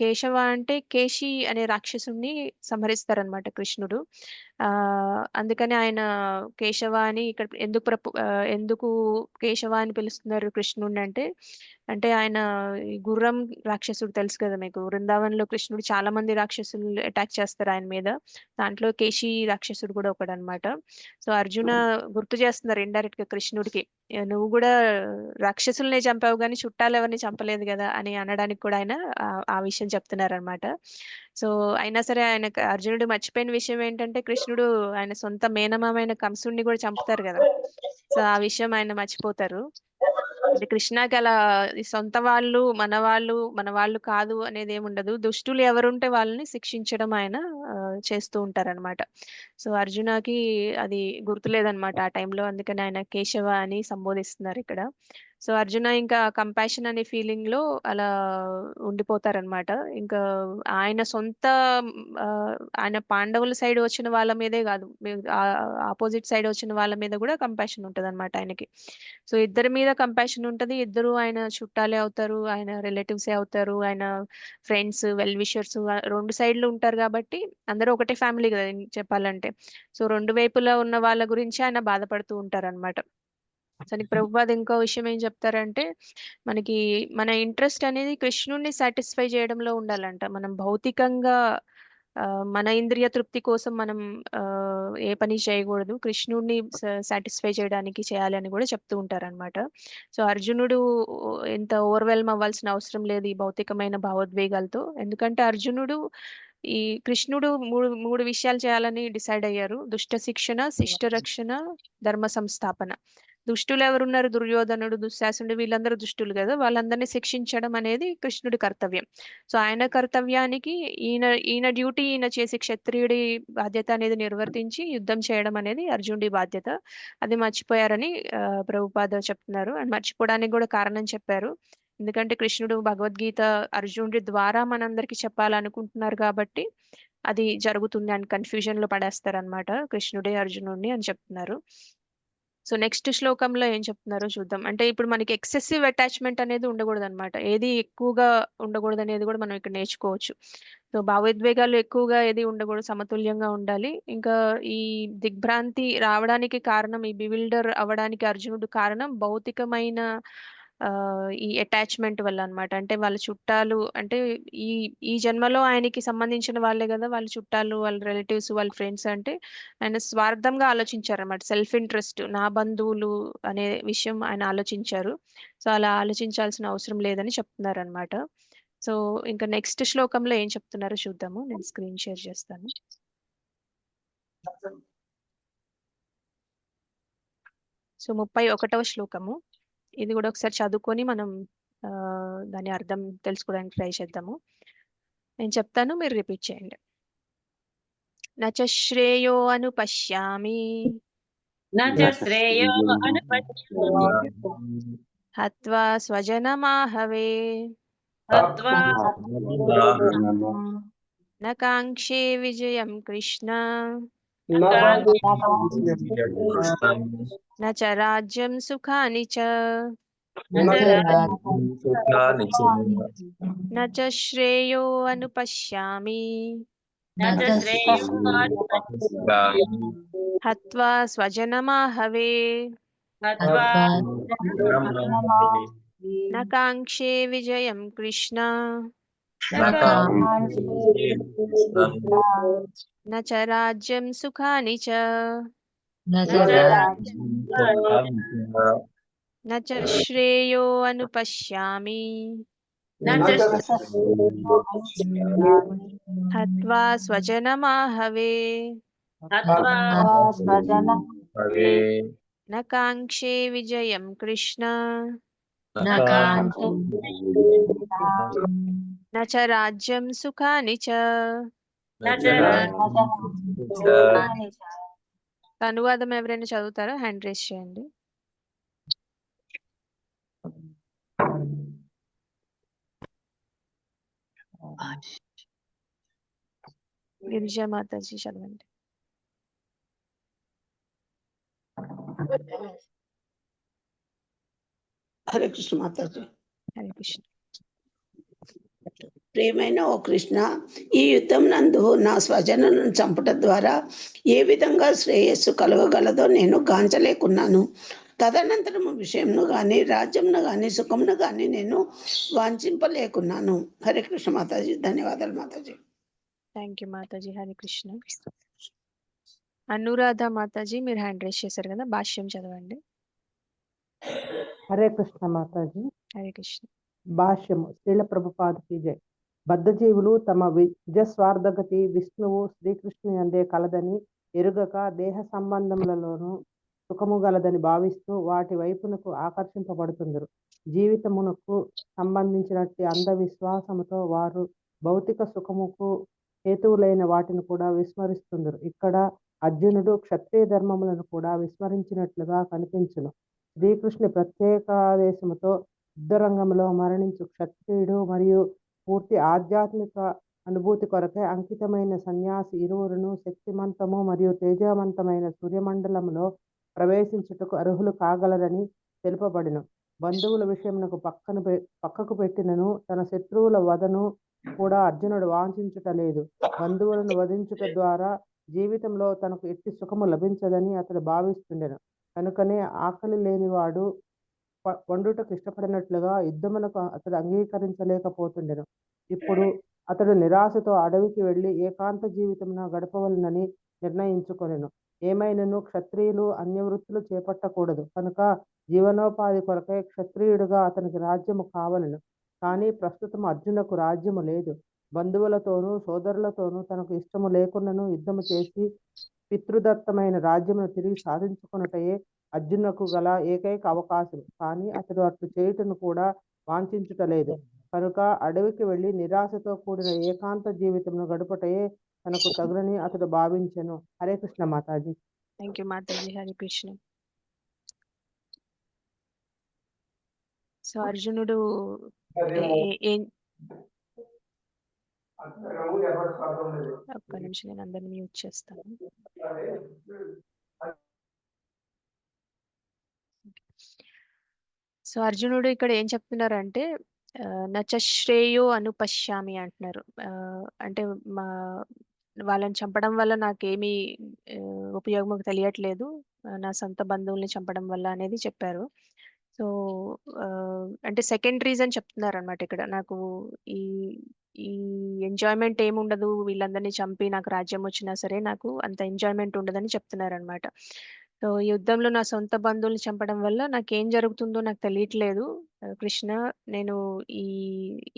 Speaker 1: కేశవ అంటే కేశి అనే రాక్షసుని సంహరిస్తారనమాట కృష్ణుడు. ఆ అందుకని ఆయన కేశవ అని ఇక్కడ ఎందుకు కేశవ అని పిలుస్తున్నారు కృష్ణుడిని అంటే, అంటే ఆయన ఈ గుర్రం రాక్షసుడు తెలుసు కదా మీకు, వృందావనంలో కృష్ణుడు చాలా మంది రాక్షసులు అటాక్ చేస్తారు ఆయన మీద, దాంట్లో కేశి రాక్షసుడు కూడా ఒకడనమాట. సో అర్జున గుర్తు చేస్తున్నారు ఇండైరెక్ట్ గా కృష్ణుడికి, నువ్వు కూడా రాక్షసుల్ని చంపావు కానీ చుట్టాలు ఎవరిని చంపలేదు కదా అని అనడానికి కూడా ఆయన ఆ విషయం చెప్తున్నారు అనమాట. సో అయినా సరే అర్జునుడు మర్చిపోయిన విషయం ఏంటంటే, కృష్ణుడు ఆయన సొంత మేనమామైన కంసుడిని కూడా చంపుతారు కదా. సో ఆ విషయం ఆయన మర్చిపోతారు. అంటే కృష్ణకి అలా ఈ సొంత వాళ్ళు మన వాళ్ళు కాదు అనేది ఏమి ఉండదు, దుష్టులు ఎవరుంటే వాళ్ళని శిక్షించడం ఆయన చేస్తూ ఉంటారనమాట. సో అర్జునకి అది గుర్తులేదనమాట ఆ టైంలో, అందుకని ఆయన కేశవ అని సంబోధిస్తున్నారు ఇక్కడ. సో అర్జున ఇంకా కంపాషన్ అనే ఫీలింగ్ లో అలా ఉండిపోతారనమాట. ఇంకా ఆయన సొంత ఆ, ఆయన పాండవుల సైడ్ వచ్చిన వాళ్ళ మీదే కాదు, ఆపోజిట్ సైడ్ వచ్చిన వాళ్ళ మీద కూడా కంపాషన్ ఉంటది అనమాట ఆయనకి. సో ఇద్దరి మీద కంపాషన్ ఉంటది, ఇద్దరు ఆయన చుట్టాలే అవుతారు, ఆయన రిలేటివ్సే అవుతారు, ఆయన ఫ్రెండ్స్ వెల్ విషర్స్ రెండు సైడ్లు ఉంటారు కాబట్టి అందరూ ఒకటే ఫ్యామిలీ కదా చెప్పాలంటే. సో రెండు వైపులా ఉన్న వాళ్ళ గురించి ఆయన బాధపడుతూ ఉంటారు అనమాట. సో ప్రభుపాద్ ఇంకో విషయం ఏం చెప్తారంటే, మనకి మన ఇంట్రెస్ట్ అనేది కృష్ణుడిని సాటిస్ఫై చేయడంలో ఉండాలంట. మనం భౌతికంగా ఆ, మన ఇంద్రియ తృప్తి కోసం మనం ఏ పని చేయకూడదు, కృష్ణుడిని సాటిస్ఫై చేయడానికి చేయాలి అని కూడా చెప్తూ ఉంటారన్నమాట. సో అర్జునుడు ఎంత ఓవర్వెల్మ్ అవ్వాల్సిన అవసరం లేదు ఈ భౌతికమైన భావోద్వేగాలతో, ఎందుకంటే అర్జునుడు ఈ కృష్ణుడు మూడు మూడు విషయాలు చేయాలని డిసైడ్ అయ్యారు: దుష్ట శిక్షణ, శిష్ట రక్షణ, ధర్మ సంస్థాపన. దుష్టులు ఎవరున్నారు, దుర్యోధనుడు, దుశ్శాసనుడు, వీళ్ళందరూ దుష్టులు కదా, వాళ్ళందరినీ శిక్షించడం అనేది కృష్ణుడి కర్తవ్యం. సో ఆయన కర్తవ్యానికి ఈయన ఈయన డ్యూటీ ఈయన చేసి, క్షత్రియుడి బాధ్యత అనేది నిర్వర్తించి యుద్ధం చేయడం అనేది అర్జునుడి బాధ్యత. అది మర్చిపోయారని ప్రభుపాద చెప్తున్నారు. అండ్ మర్చిపోవడానికి కూడా కారణం చెప్పారు, ఎందుకంటే కృష్ణుడు భగవద్గీత అర్జునుడి ద్వారా మనందరికి చెప్పాలనుకుంటున్నారు కాబట్టి అది జరుగుతుంది అని కన్ఫ్యూజన్ లో పడేస్తారనమాట కృష్ణుడే అర్జునుడిని అని చెప్తున్నారు. సో నెక్స్ట్ శ్లోకంలో ఏం చెప్తున్నారో చూద్దాం. అంటే ఇప్పుడు మనకి ఎక్సెసివ్ అటాచ్మెంట్ అనేది ఉండకూడదు అనమాట. ఏది ఎక్కువగా ఉండకూడదు అనేది కూడా మనం ఇక్కడ నేర్చుకోవచ్చు. సో భావోద్వేగాలు ఎక్కువగా ఏది ఉండకూడదు, సమతుల్యంగా ఉండాలి. ఇంకా ఈ దిగ్భ్రాంతి రావడానికి కారణం, ఈ బివిల్డర్ అవ్వడానికి అర్జునుడు కారణం భౌతికమైన ఈ అటాచ్మెంట్ వల్ల అన్నమాట. అంటే వాళ్ళ చుట్టాలు, అంటే ఈ ఈ జన్మలో ఆయనకి సంబంధించిన వాళ్ళే కదా వాళ్ళ చుట్టాలు, వాళ్ళ రిలేటివ్స్, వాళ్ళ ఫ్రెండ్స్. అంటే ఆయన స్వార్థంగా ఆలోచించారన్నమాట. సెల్ఫ్ ఇంట్రెస్ట్, నా బంధువులు అనే విషయం ఆయన ఆలోచించారు. సో అలా ఆలోచించాల్సిన అవసరం లేదని చెప్తున్నారనమాట. సో ఇంకా నెక్స్ట్ శ్లోకంలో ఏం చెప్తున్నారో చూద్దాము. నేను స్క్రీన్ షేర్ చేస్తాను. సో 31వ శ్లోకము. ఇది కూడా ఒకసారి చదువుకొని మనం దాని అర్థం తెలుసుకోవడానికి ట్రై చేద్దాము. నేను చెప్తాను, మీరు రిపీట్ చేయండి. నచ శ్రేయో అనుపశ్యామి
Speaker 6: నచ శ్రేయో అనుపశ్యామి
Speaker 1: హత్వా స్వజనమాహవే
Speaker 6: హత్వా
Speaker 1: న కాంక్షే విజయం కృష్ణ న చ రాజ్యం సుఖాని చ న చ శ్రేయో అనుపశ్యామి
Speaker 6: నచ శ్రేయో అనుపశ్యామి
Speaker 1: హత్వా స్వజనమాహవే
Speaker 6: హత్వా
Speaker 1: న కాంక్షే విజయం కృష్ణ న చ రాజ్యం సుఖాని చ న చ శ్రేయో అనుపశ్యామి హత్వా స్వజనమాహవే న కాంక్షే విజయం కృష్ణ న చ రాజ్యం సుఖాని చ. అనువాదం ఎవరైనా చదువుతారా? హ్యాండ్ రేస్ చేయండి. గిరిజా మాతాజీ చదవండి.
Speaker 3: హరే కృష్ణ మాతాజీ.
Speaker 1: హరే కృష్ణ.
Speaker 3: ప్రియమైన ఓ కృష్ణ, ఈ యుద్ధం నందు నా స్వజనులను చంపుట ద్వారా ఏ విధంగా శ్రేయస్సు కలగగలదో నేను గాంచలేకున్నాను. తదనంతరము విషయంను గాని, రాజ్యంను గాని, సుఖంను గాని నేను వాంఛింపలేకున్నాను. హరే కృష్ణ మాతాజీ. ధన్యవాదాలు మాతాజీ.
Speaker 1: థ్యాంక్ యూ మాతాజీ. హరే కృష్ణ. అనురాధ మాతాజీ, మీరు హ్యాండ్ రేస్ చేశారు కదా, భాష్యం చదవండి.
Speaker 7: హరే కృష్ణ మాతాజీ.
Speaker 1: హరే కృష్ణ.
Speaker 7: భాష్యము. శ్రీల ప్రభుపాదకి జై. బద్ధజీవులు తమ నిజస్వార్థగతి విష్ణువు శ్రీకృష్ణుని అందే కలదని ఎరుగక దేహ సంబంధములలోనూ సుఖము గలదని భావిస్తూ వాటి వైపునకు ఆకర్షింపబడుతుందరు. జీవితమునకు సంబంధించినట్టి అంధవిశ్వాసముతో వారు భౌతిక సుఖముకు హేతువులైన వాటిని కూడా విస్మరిస్తుందరు. ఇక్కడ అర్జునుడు క్షత్రియ ధర్మములను కూడా విస్మరించినట్లుగా కనిపించును. శ్రీకృష్ణుని ప్రత్యేకాదేశముతో యుద్ధరంగంలో మరణించు క్షత్రియుడు మరియు పూర్తి ఆధ్యాత్మిక అనుభూతి కొరకే అంకితమైన సన్యాసి ఇరువురును శక్తిమంతము మరియు తేజవంతమైన సూర్యమండలములో ప్రవేశించుటకు అర్హులు కాగలరని తెలుపబడిన. బంధువుల విషయమునకు పక్కకు పెట్టినను తన శత్రువుల వధను కూడా అర్జునుడు వాంఛించుటలేదు. బంధువులను వధించుట ద్వారా జీవితంలో తనకు ఎట్టి సుఖము లభించదని అతడు భావిస్తుండెను. కనుకనే ఆకలి లేనివాడు వండుటకు ఇష్టపడినట్లుగా యుద్ధమునకు అతడు అంగీకరించలేకపోతుండెను. ఇప్పుడు అతడు నిరాశతో అడవికి వెళ్లి ఏకాంత జీవితమున గడపవలనని నిర్ణయించుకొనెను. ఏమైనను క్షత్రియులు అన్యవృత్తులు చేపట్టకూడదు కనుక జీవనోపాధి కొరకై క్షత్రియుడుగా అతనికి రాజ్యము కావలెను. కానీ ప్రస్తుతం అర్జునకు రాజ్యము లేదు. బంధువులతోనూ సోదరులతోనూ తనకు ఇష్టము లేకున్నను యుద్ధము చేసి పితృదత్తమైన రాజ్యమును తిరిగి సాధించుకొనుటయే అర్జునకు గల ఏకైక అవకాశం. కానీ అతడు అట్లు చేయుటను కూడా వాంఛించుటలేదు. కనుక అడవికి వెళ్లి నిరాశతో కూడిన ఏకాంత జీవితమును గడుపుటయే తనకు తగునని అతడు భావించెను. హరే కృష్ణ మాతాజీ.
Speaker 1: థ్యాంక్ యూ మాతాజీ. హరే కృష్ణ. సో అర్జునుడు ఒక్క నిమిషం, నేను అందరిని మ్యూట్ చేస్తాను. సో అర్జునుడు ఇక్కడ ఏం చెప్తున్నారంటే నచ శ్రేయో అనుపశ్యామి అంటున్నారు. అంటే మా వాళ్ళని చంపడం వల్ల నాకేమీ ఉపయోగం తెలియట్లేదు, నా సొంత బంధువుల్ని చంపడం వల్ల అనేది చెప్పారు. సో అంటే సెకండ్ రీజన్ చెప్తున్నారు అనమాట ఇక్కడ. నాకు ఈ ఈ ఎంజాయ్మెంట్ ఏముండదు, వీళ్ళందరినీ చంపి నాకు రాజ్యం వచ్చినా సరే నాకు అంత ఎంజాయ్మెంట్ ఉండదని చెప్తున్నారు అనమాట. సో ఈ యుద్ధంలో నా సొంత బంధువుల్ని చంపడం వల్ల నాకేం జరుగుతుందో నాకు తెలియట్లేదు కృష్ణ. నేను ఈ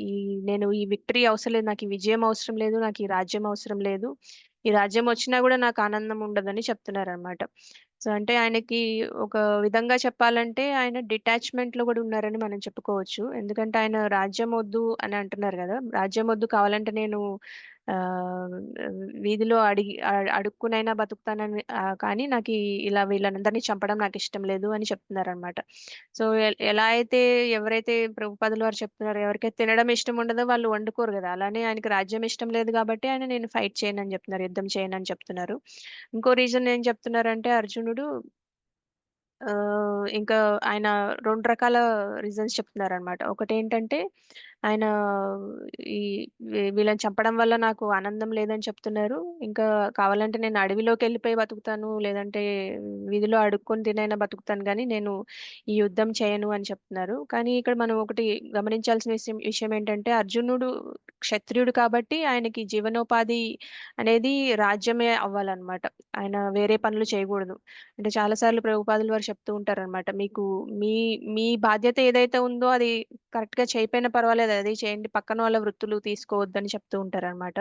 Speaker 1: ఈ నేను ఈ విక్టరీ అవసరం లేదు, నాకు ఈ విజయం అవసరం లేదు, నాకు ఈ రాజ్యం అవసరం లేదు, ఈ రాజ్యం వచ్చినా కూడా నాకు ఆనందం ఉండదని చెప్తున్నారు అనమాట. సో అంటే ఆయనకి ఒక విధంగా చెప్పాలంటే ఆయన డిటాచ్మెంట్ లో కూడా ఉన్నారని మనం చెప్పుకోవచ్చు. ఎందుకంటే ఆయన రాజ్యం వద్దు అని అంటున్నారు కదా, రాజ్యం వద్దు, కావాలంటే నేను ఆ వీధిలో అడుక్కునైనా బతుకుతానని, కానీ నాకు ఇలా వీళ్ళందరినీ చంపడం నాకు ఇష్టం లేదు అని చెప్తున్నారు అనమాట. సో ఎలా అయితే ఎవరైతే ప్రభుపాదుల వారు చెప్తున్నారో, ఎవరికైతే తినడం ఇష్టం ఉండదో వాళ్ళు వండుకోరు కదా, అలానే ఆయనకి రాజ్యం ఇష్టం లేదు కాబట్టి ఆయన నేను ఫైట్ చేయను అని చెప్తున్నారు, యుద్ధం చేయను అని చెప్తున్నారు. ఇంకో రీజన్ ఏం చెప్తున్నారంటే అర్జునుడు ఇంకా ఆయన 2 రకాల రీజన్స్ చెప్తున్నారనమాట. ఒకటేంటంటే ఆయన ఈ వీళ్ళని చంపడం వల్ల నాకు ఆనందం లేదని చెప్తున్నారు. ఇంకా కావాలంటే నేను అడవిలోకెళ్ళిపోయి బతుకుతాను, లేదంటే వీధిలో అడుక్కొని తినైనా బతుకుతాను గానీ నేను ఈ యుద్ధం చేయను అని చెప్తున్నారు. కానీ ఇక్కడ మనం ఒకటి గమనించాల్సిన విషయం ఏంటంటే అర్జునుడు క్షత్రియుడు కాబట్టి ఆయనకి జీవనోపాధి అనేది రాజ్యమే అవ్వాలన్నమాట. ఆయన వేరే పనులు చేయకూడదు. అంటే చాలా సార్లు ప్రభుపాదుల వారు చెప్తూ ఉంటారనమాట, మీకు మీ మీ బాధ్యత ఏదైతే ఉందో అది కరెక్ట్ గా చేయకపోయినా పర్వాలేదు, అది చేయండి, పక్కన వాళ్ళ వృత్తులు తీసుకోవద్దని చెప్తూ ఉంటారనమాట.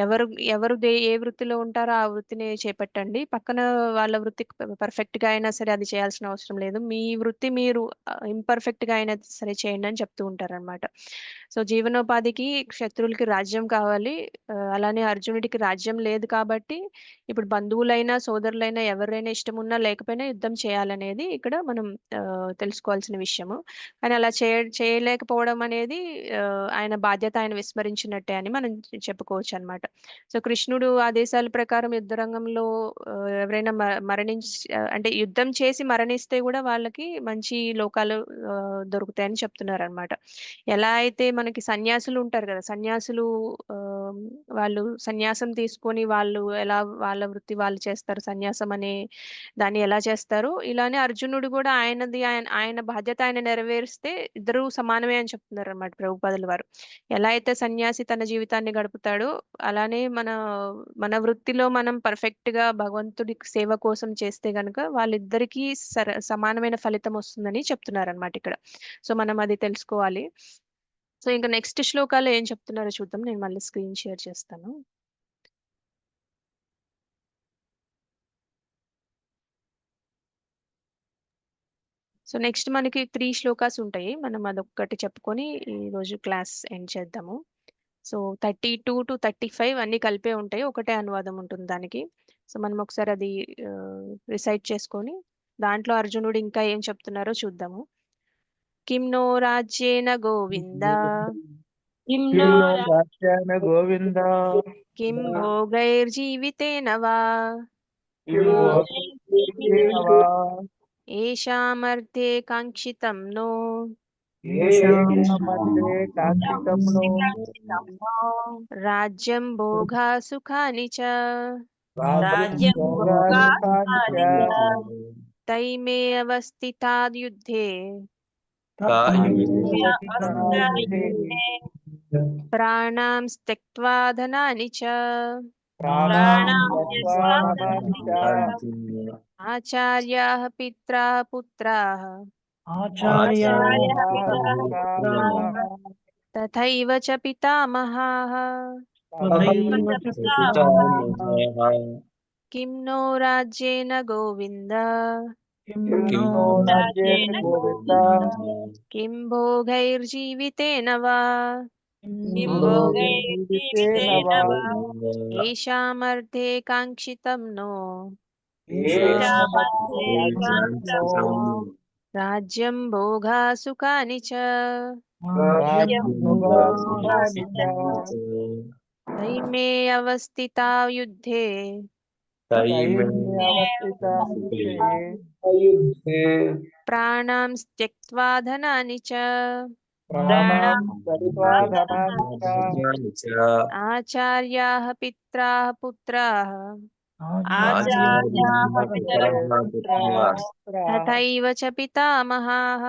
Speaker 1: ఎవరు ఎవరు ఏ వృత్తిలో ఉంటారో ఆ వృత్తిని చేపట్టండి, పక్కన వాళ్ళ వృత్తి పర్ఫెక్ట్ గా అయినా సరే అది చేయాల్సిన అవసరం లేదు, మీ వృత్తి మీరు ఇంపర్ఫెక్ట్ గా అయినా సరే చేయండి అని చెప్తూ ఉంటారనమాట. సో జీవనోపాధికి శత్రువులకి రాజ్యం కావాలి, అలానే అర్జునుడికి రాజ్యం లేదు కాబట్టి ఇప్పుడు బంధువులైనా సోదరులైనా ఎవరైనా ఇష్టం ఉన్నా లేకపోయినా యుద్ధం చేయాలనేది ఇక్కడ మనం తెలుసుకోవాల్సిన విషయము. కానీ అలా చేయలేకపోవడం అనేది ఆయన బాధ్యత ఆయన విస్మరించినట్టే అని మనం చెప్పుకోవచ్చు అనమాట. సో కృష్ణుడు ఆదేశాల ప్రకారం యుద్ధ రంగంలో ఎవరైనా మరణించి అంటే యుద్ధం చేసి మరణిస్తే కూడా వాళ్ళకి మంచి లోకాలు దొరుకుతాయని చెప్తున్నారు అనమాట. ఎలా అయితే మనకి సన్యాసులు ఉంటారు కదా, సన్యాసులు వాళ్ళు సన్యాసం తీసుకొని వాళ్ళు ఎలా వాళ్ళ వృత్తి వాళ్ళు చేస్తారు, సన్యాసం అనే దాన్ని ఎలా చేస్తారు, ఇలానే అర్జునుడు కూడా ఆయన బాధ్యత ఆయన నెరవేరిస్తే ఇద్దరు సమానమే అని చెప్తున్నారు అనమాట ప్రభుపాదుల వారు. ఎలా అయితే సన్యాసి తన జీవితాన్ని గడుపుతాడో అలానే మన వృత్తిలో మనం పర్ఫెక్ట్ గా భగవంతుడి సేవ కోసం చేస్తే గనుక వాళ్ళిద్దరికీ సమానమైన ఫలితం వస్తుందని చెప్తున్నారు అనమాట ఇక్కడ. సో మనం అది తెలుసుకోవాలి. సో ఇంకా నెక్స్ట్ శ్లోకాలు ఏం చెప్తున్నారో చూద్దాం, నేను మళ్ళీ స్క్రీన్ షేర్ చేస్తాను. సో నెక్స్ట్ మనకి 3 శ్లోకాస్ ఉంటాయి, మనం అదొక్కటి చెప్పుకొని ఈ రోజు క్లాస్ ఎండ్ చేద్దాము. సో 32 to 35 అన్ని కలిపే ఉంటాయి, ఒకటే అనువాదం ఉంటుంది దానికి. సో మనం ఒకసారి అది రిసైట్ చేసుకొని దాంట్లో అర్జునుడు ఇంకా ఏం చెప్తున్నారో చూద్దాము. కిం నో రాజ్యేన గోవింద
Speaker 8: గోవింద
Speaker 1: కిం భోగైర్జీవితేన వా ఏషామర్థే కాంక్షితం నో రాజ్యం భోగా సుఖాని చ తైమే అవస్థితా యుద్ధే ప్రాణాం త్యక్త్వా ధనాని చ ఆచార్యాః పిత్రా పుత్రాః తథైవ చ పితామహాః కిం నో రాజ్యేన గోవింద కిం భోగైర్జీవితేన వా ఏషామర్థే కాంక్షితం నో రాజ్యం భోగా సుఖాని చ. తైమే అవస్థితా యుద్ధే
Speaker 4: అయుద్ధే
Speaker 1: ప్రాణాం త్యక్త్వా ధనాని చ ఆచార్యాః పిత్రాః పుత్రాః తథైవ చ పితామహాః.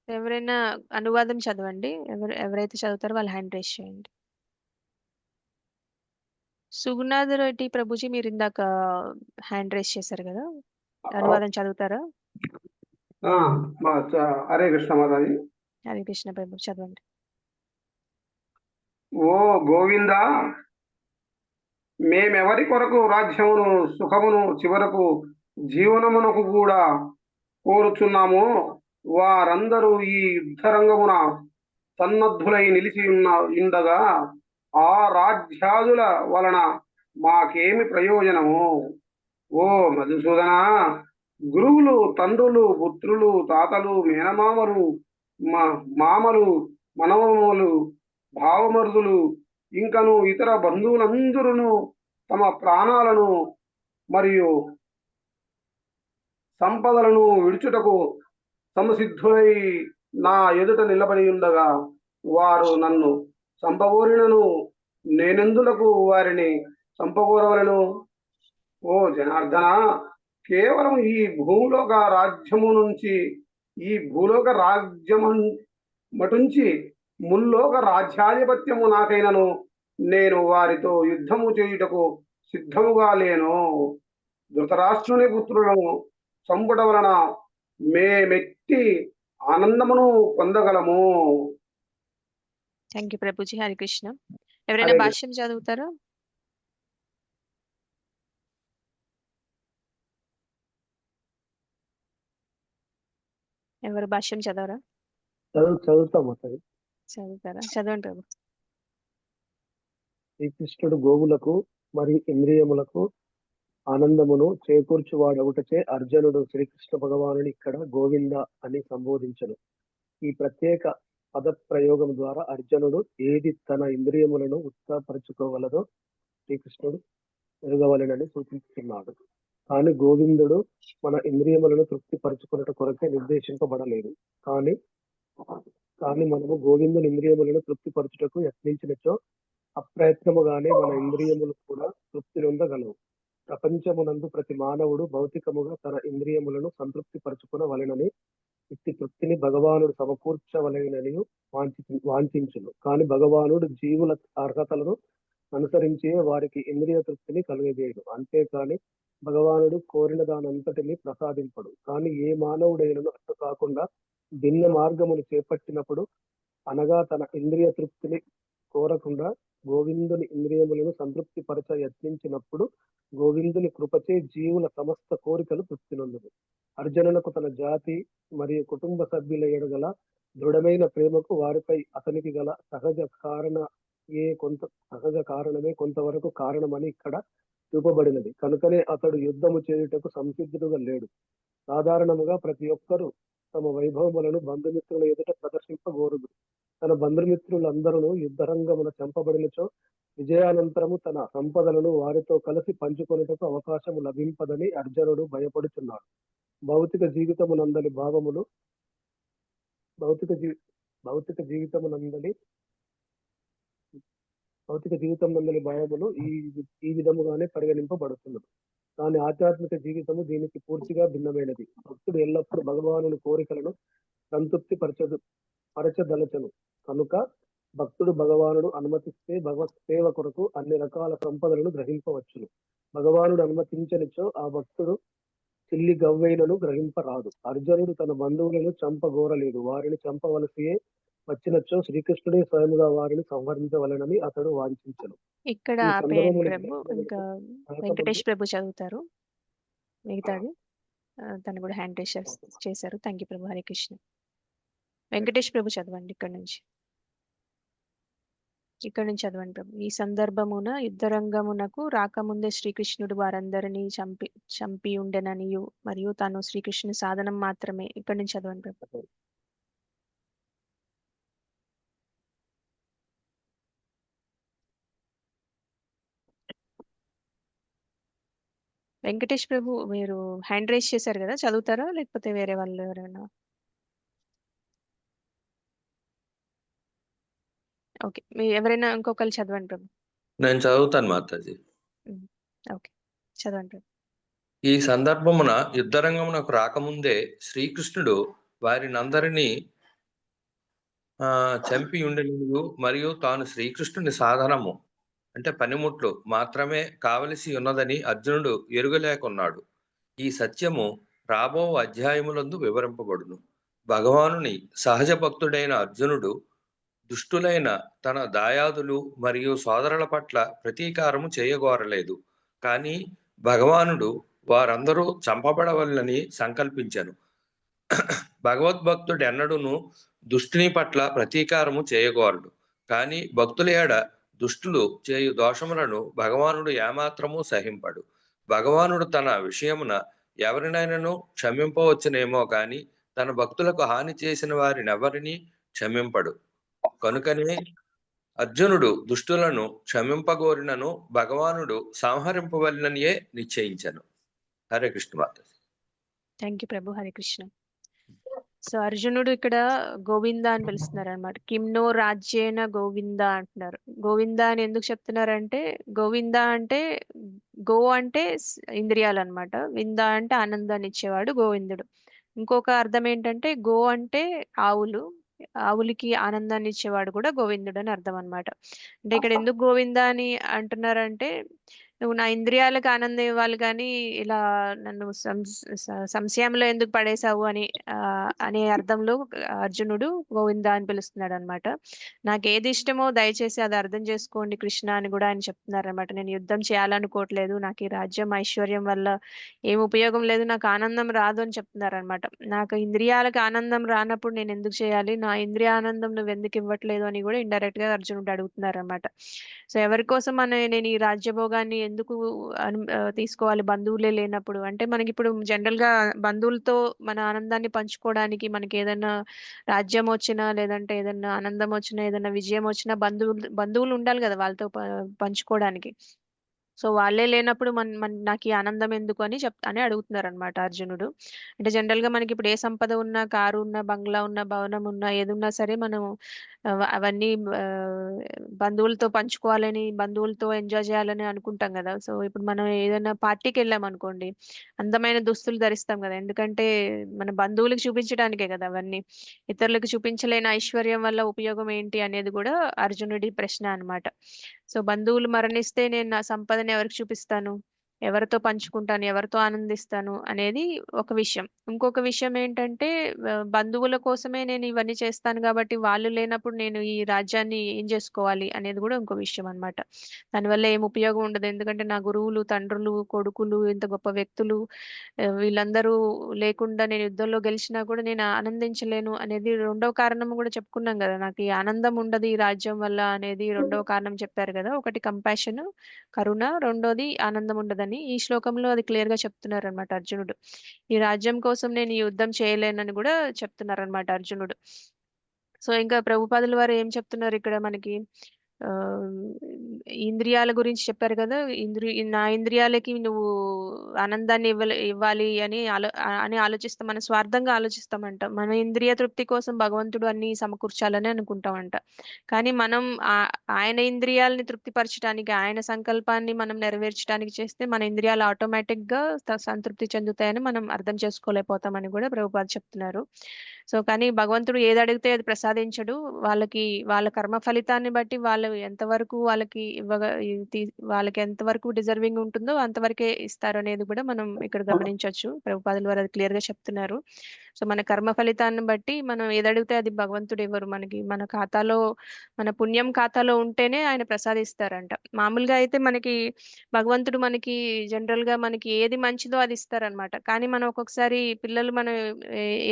Speaker 1: ఎవరైనా అనువాదం చదవండి. ఎవరైతే చదువుతారో వాళ్ళు హ్యాండ్ రేస్ చేయండి. సుగుణాథ్ రెడ్డి ప్రభుజీ, మీరు ఇందాక హ్యాండ్ రేస్ చేశారు కదా, అనువాదం చదువుతారా?
Speaker 4: హరే కృష్ణ మాతాజీ.
Speaker 1: హరే కృష్ణ ప్రభు, చదవండి.
Speaker 4: ఓ గోవింద, మేమెవరి కొరకు రాజ్యమును సుఖమును చివరకు జీవనమునకు కూడా కోరుచున్నాము, వారందరూ ఈ యుద్ధరంగమున సన్నద్ధులై నిలిచి ఉండగా ఆ రాజ్యాదుల వలన మాకేమి ప్రయోజనము? ఓ మధుసూదన, గురువులు, తండ్రులు, పుత్రులు, తాతలు, మేనమామలు, మామలు, మనవములు, భావమరుదులు, ఇంకను ఇతర బంధువులందరూ తమ ప్రాణాలను మరియు సంపదలను విడుచుటకు సంసిద్ధులై నా ఎదుట నిలబడి ఉండగా వారు నన్ను చంపగోరినను నేనెందులకు వారిని చంపగోరవలను? ఓ జనార్దన, కేవలం ఈ భూలోక రాజ్యము మటుంచి ముల్లోక రాజ్యాధిపత్యము నాకైనను నేను వారితో యుద్ధము చేయుటకు సిద్ధముగా లేను. ధృతరాష్ట్రుని పుత్రులను చంపుట వలన మేమెట్టి ఆనందమును పొందగలము.
Speaker 1: Thank you Prabhuji. హరి కృష్ణ. ఎవరైనా భాష్యం చదువుతారా? ఎవరు భాష్యం చదవరా? చదువుతారా? చదవండి ప్రభు.
Speaker 8: శ్రీకృష్ణుడు గోవులకు మరియు ఇంద్రియములకు ఆనందమును చేకూర్చువాడవుటచే అర్జునుడు శ్రీకృష్ణ భగవానుని ఇక్కడ గోవింద అని సంబోధించను. ఈ ప్రత్యేక పద ప్రయోగం ద్వారా అర్జునుడు ఏది తన ఇంద్రియములను ఉత్సాహపరచుకోగలదో శ్రీకృష్ణుడు ఎరగవలెనని సూచిస్తున్నాడు. కానీ గోవిందుడు మన ఇంద్రియములను తృప్తిపరచుకున్నట్టు కొరకే నిర్దేశింపబడలేదు. కానీ మనము గోవిందుని ఇంద్రియములను తృప్తిపరచుటకు యత్నించినచో అప్రయత్నముగానే మన ఇంద్రియములు కూడా తృప్తి నొందగలవు. ప్రపంచమునందు ప్రతి మానవుడు భౌతికముగా తన ఇంద్రియములను సంతృప్తి పరచుకునవలెనని, ఇట్టి తృప్తిని భగవానుడు సమకూర్చవలెనని వాంఛించును. కానీ భగవానుడు జీవుల అర్హతలను అనుసరించే వారికి ఇంద్రియ తృప్తిని కలుగజేయడు. అంతేకాని భగవానుడు కోరిన దానంతటిని ప్రసాదింపడు. కానీ ఏ మానవుడైనను అట్టు కాకుండా భిన్న మార్గమును చేపట్టినప్పుడు, అనగా తన ఇంద్రియ తృప్తిని కోరకుండా గోవిందుని ఇంద్రియములను సంతృప్తి పరచ యత్నించినప్పుడు గోవిందుని కృపచే జీవుల సమస్త కోరికలు తృప్తి నొందును. అర్జునులకు తన జాతి మరియు కుటుంబ సభ్యుల ఎడగల దృఢమైన ప్రేమకు వారిపై అతనికి గల సహజ కారణమే కొంతవరకు కారణమని ఇక్కడ చూపబడినది. కనుకనే అతడు యుద్ధము చేయుటకు సంసిద్ధుడుగా లేడు. సాధారణముగా ప్రతి ఒక్కరూ తమ వైభవములను బంధుమిత్రుల ఎదుట ప్రదర్శింపగోరుదు. తన బంధుమిత్రులందరూ యుద్ధరంగమున చంపబడినచో విజయానంతరము తన సంపదలను వారితో కలిసి పంచుకొనుటకు అవకాశము లభింపదని అర్జునుడు భయపడుతున్నాడు. భౌతిక జీవితమునందలి భావములు ఈ విధముగానే పరిగణింపబడుతున్నది. కానీ ఆధ్యాత్మిక జీవితము దీనికి పూర్తిగా భిన్నమైనది. భక్తుడు ఎల్లప్పుడూ భగవానుని కోరికలను సంతృప్తి పరచదలచను. కనుక భక్తుడు భగవానుడు అనుమతిస్తే భగవత్ సేవ కొరకు అన్ని రకాల సంపదలను గ్రహింపవచ్చును. భగవానుడు అనుమతించనిచో ఆ భక్తుడు చిల్లి గవ్వైనను గ్రహింపరాదు. అర్జునుడు తన బంధువులను చంపగోరలేదు. వారిని చంపవలసియే వచ్చినచో శ్రీకృష్ణుడే స్వయముగా వారిని సంహరించవలెనని అతడు వాంఛించను.
Speaker 1: ఇక్కడ ప్రభు ఇంకా వెంకటేష్ ప్రభు చదువుతారు మిగతాది. తను కూడా హ్యాండ్ రేస్ చేశారు. థ్యాంక్ యూ ప్రభు. హరే కృష్ణ. వెంకటేష్ ప్రభు చదవండి ఇక్కడ నుంచి చదవండి ప్రభు. ఈ సందర్భమున యుద్ధరంగమునకు రాకముందే శ్రీకృష్ణుడు వారందరినీ చంపి ఉండెననియు మరియు తాను శ్రీకృష్ణుని సాధనం మాత్రమే. ఇక్కడ నుంచి చదవండి ప్రభు. వెంకటేష్ ప్రభు మీరు హ్యాండ్ రైజ్ చేశారు కదా, చదువుతారా లేకపోతే వేరే వాళ్ళు ఎవరైనా? ఓకే, మీ ఎవరైనా ఇంకొకరు చదవండి ప్రభు.
Speaker 9: నేను చదువుతాను మాతాజీ.
Speaker 1: ఓకే, చదవండి ప్రభు.
Speaker 9: ఈ సందర్భమున యుద్ధరంగమునకు రాకముందే శ్రీకృష్ణుడు వారినందరినీ చంపి ఉండెను, మరియు తాను శ్రీకృష్ణుని సాధనము అంటే పనిముట్లు మాత్రమే కావలసి ఉన్నదని అర్జునుడు ఎరుగలేకున్నాడు. ఈ సత్యము రాబో అధ్యాయములందు వివరింపబడును. భగవానుని సహజ భక్తుడైన అర్జునుడు దుష్టులైన తన దాయాదులు మరియు సోదరుల పట్ల ప్రతీకారము చేయగోరలేదు, కానీ భగవానుడు వారందరూ చంపబడవలనని సంకల్పించెను. భగవద్భక్తుడు ఎన్నడూను దుష్టుని పట్ల ప్రతీకారము చేయగోరడు, కానీ భక్తుల ఏడ దుష్టులు చేయు దోషములను భగవానుడు ఏమాత్రము సహింపడు. భగవానుడు తన విషయమున ఎవరినైనాను క్షమింపవచ్చునేమో కానీ తన భక్తులకు హాని చేసిన వారినెవరిని క్షమింపడు. కనుకనే అర్జునుడు దుష్టులను క్షమింపగోరినను భగవానుడు సంహరింపవలననియే నిశ్చయించను. హరే కృష్ణ మాత.
Speaker 1: Thank you Prabhu. Hare Krishna. So అర్జునుడు ఇక్కడ గోవింద అని పిలుస్తున్నారు అనమాట. కిమ్నో రాజ్యేన గోవింద అంటున్నారు. గోవింద అని ఎందుకు చెప్తున్నారంటే, గోవింద అంటే గో అంటే ఇంద్రియాలు అనమాట, వింద అంటే ఆనందాన్ని ఇచ్చేవాడు గోవిందుడు. ఇంకొక అర్థం ఏంటంటే గో అంటే ఆవులు, ఆవులకి ఆనందాన్ని ఇచ్చేవాడు కూడా గోవిందుడు అని అర్థం అనమాట. అంటే ఇక్కడ ఎందుకు గోవింద అని అంటున్నారంటే, నువ్వు నా ఇంద్రియాలకు ఆనందం ఇవ్వాలి కానీ ఇలా నన్ను సంశయంలో ఎందుకు పడేశావు అని అనే అర్థంలో అర్జునుడు గోవింద అని పిలుస్తున్నాడు అనమాట. నాకు ఏది ఇష్టమో దయచేసి అది అర్థం చేసుకోండి కృష్ణ అని కూడా ఆయన చెప్తున్నారు అనమాట. నేను యుద్ధం చేయాలనుకోవట్లేదు, నాకు ఈ రాజ్యం ఐశ్వర్యం వల్ల ఏం ఉపయోగం లేదు, నాకు ఆనందం రాదు అని చెప్తున్నారు అనమాట. నాకు ఇంద్రియాలకు ఆనందం రానప్పుడు నేను ఎందుకు చేయాలి, నా ఇంద్రియ ఆనందం నువ్వు ఎందుకు ఇవ్వట్లేదు అని కూడా ఇండైరెక్ట్ గా అర్జునుడు అడుగుతున్నారు అనమాట. సో ఎవరి కోసం నేను ఈ రాజ్యభోగాన్ని ఎందుకు తీసుకోవాలి బంధువులే లేనప్పుడు? అంటే మనకి ఇప్పుడు జనరల్ గా బంధువులతో మన ఆనందాన్ని పంచుకోవడానికి, మనకి ఏదైనా రాజ్యం వచ్చినా లేదంటే ఏదైనా ఆనందం వచ్చినా ఏదైనా విజయం వచ్చినా బంధువులు ఉండాలి కదా వాళ్ళతో పంచుకోవడానికి. సో వాళ్ళే లేనప్పుడు నాకు ఈ ఆనందం ఎందుకు అని అడుగుతున్నారు అనమాట అర్జునుడు. అంటే జనరల్ గా మనకి ఇప్పుడు ఏ సంపద ఉన్నా, కారు ఉన్నా, బంగ్లా ఉన్నా, భవనం ఉన్నా, ఏదున్నా సరే మనం అవన్నీ బంధువులతో పంచుకోవాలని, బంధువులతో ఎంజాయ్ చేయాలని అనుకుంటాం కదా. సో ఇప్పుడు మనం ఏదైనా పార్టీకి వెళ్ళాం అనుకోండి, అందమైన దుస్తులు ధరిస్తాం కదా, ఎందుకంటే మన బంధువులకు చూపించడానికే కదా అవన్నీ. ఇతరులకు చూపించలేని ఐశ్వర్యం వల్ల ఉపయోగం ఏంటి అనేది కూడా అర్జునుడి ప్రశ్న అన్నమాట. సో బంధువులు మరణిస్తే నేను నా సంపదని ఎవరికి చూపిస్తాను, ఎవరితో పంచుకుంటాను, ఎవరితో ఆనందిస్తాను అనేది ఒక విషయం. ఇంకొక విషయం ఏంటంటే బంధువుల కోసమే నేను ఇవన్నీ చేస్తాను కాబట్టి వాళ్ళు లేనప్పుడు నేను ఈ రాజ్యాన్ని ఏం చేసుకోవాలి అనేది కూడా ఇంకో విషయం అన్నమాట. దానివల్ల ఏం ఉపయోగం ఉండదు, ఎందుకంటే నా గురువులు, తండ్రులు, కొడుకులు, ఇంత గొప్ప వ్యక్తులు వీళ్ళందరూ లేకుండా నేను యుద్ధంలో గెలిచినా కూడా నేను ఆనందించలేను అనేది రెండవ కారణం కూడా చెప్పుకున్నాం కదా. నాకు ఈ ఆనందం ఉండదు ఈ రాజ్యం వల్ల అనేది రెండవ కారణం చెప్పారు కదా. ఒకటి కంపాషన్, కరుణ, రెండోది ఆనందం ఉండదని. ఈ శ్లోకంలో అది క్లియర్ గా చెప్తున్నారు అనమాట అర్జునుడు. ఈ రాజ్యం కోసం నేను ఈ యుద్ధం చేయలేనని కూడా చెప్తున్నారు అనమాట అర్జునుడు. సో ఇంకా ప్రభుపాదుల వారు ఏం చెప్తున్నారు ఇక్కడ మనకి, ఆ ఇంద్రియాల గురించి చెప్పారు కదా. నా ఇంద్రియాలకి నువ్వు ఆనందాన్ని ఇవ్వాలి అని ఆలోచిస్తాం, మన స్వార్థంగా ఆలోచిస్తామంట. మన ఇంద్రియ తృప్తి కోసం భగవంతుడు అన్ని సమకూర్చాలని అనుకుంటామంట. కానీ మనం ఆయన ఇంద్రియాలని తృప్తిపరచడానికి, ఆయన సంకల్పాన్ని మనం నెరవేర్చడానికి చేస్తే మన ఇంద్రియాలు ఆటోమేటిక్ గా సంతృప్తి చెందుతాయని మనం అర్థం చేసుకోలేకపోతామని కూడా ప్రభుపాద చెప్తున్నారు. సో కానీ భగవంతుడు ఏది అడిగితే అది ప్రసాదించడు. వాళ్ళ కర్మ ఫలితాన్ని బట్టి వాళ్ళు ఎంతవరకు వాళ్ళకి ఎంతవరకు డిజర్వింగ్ ఉంటుందో అంతవరకే ఇస్తారు అనేది కూడా మనం ఇక్కడ గమనించవచ్చు. ప్రభుపాదుల వారు అది క్లియర్ గా చెప్తున్నారు. సో మన కర్మ ఫలితాన్ని బట్టి మనం ఏది అడిగితే అది భగవంతుడు ఇవ్వరు. మన ఖాతాలో, మన పుణ్యం ఖాతాలో ఉంటేనే ఆయన ప్రసాదిస్తారంట. మామూలుగా అయితే మనకి భగవంతుడు మనకి జనరల్ గా మనకి ఏది మంచిదో అది ఇస్తారనమాట. కానీ మనం ఒక్కొక్కసారి పిల్లలు మనం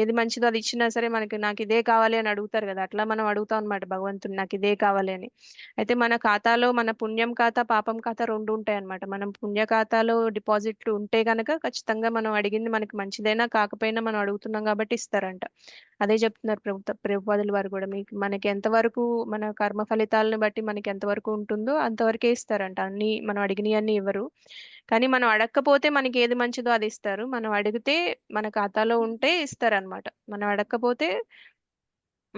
Speaker 1: ఏది మంచిదో అది ఇచ్చినా సరే నాకు ఇదే కావాలి అని అడుగుతారు కదా, అట్లా మనం అడుగుతాం అనమాట భగవంతుడు నాకు ఇదే కావాలి అని. అయితే మన ఖాతాలో మన పుణ్యం ఖాతా, పాపం ఖాతా రెండు ఉంటాయి అనమాట. మనం పుణ్య ఖాతాలో డిపాజిట్లు ఉంటే గనక ఖచ్చితంగా మనం అడిగింది మనకి మంచిదైనా కాకపోయినా మనం అడుగుతున్నాం కాబట్టి ఇస్తారంట. అదే చెప్తున్నారు ప్రభుపాదుల వారు కూడా, మీకు మనకి ఎంతవరకు మన కర్మ ఫలితాలను బట్టి మనకి ఎంతవరకు ఉంటుందో అంతవరకే ఇస్తారంట. అన్ని మనం అడిగినవన్నీ ఇవ్వరు. కానీ మనం అడగకపోతే మనకి ఏది మంచిదో అది ఇస్తారు. మనం అడిగితే మన ఖాతాలో ఉంటే ఇస్తారనమాట. మనం అడగకపోతే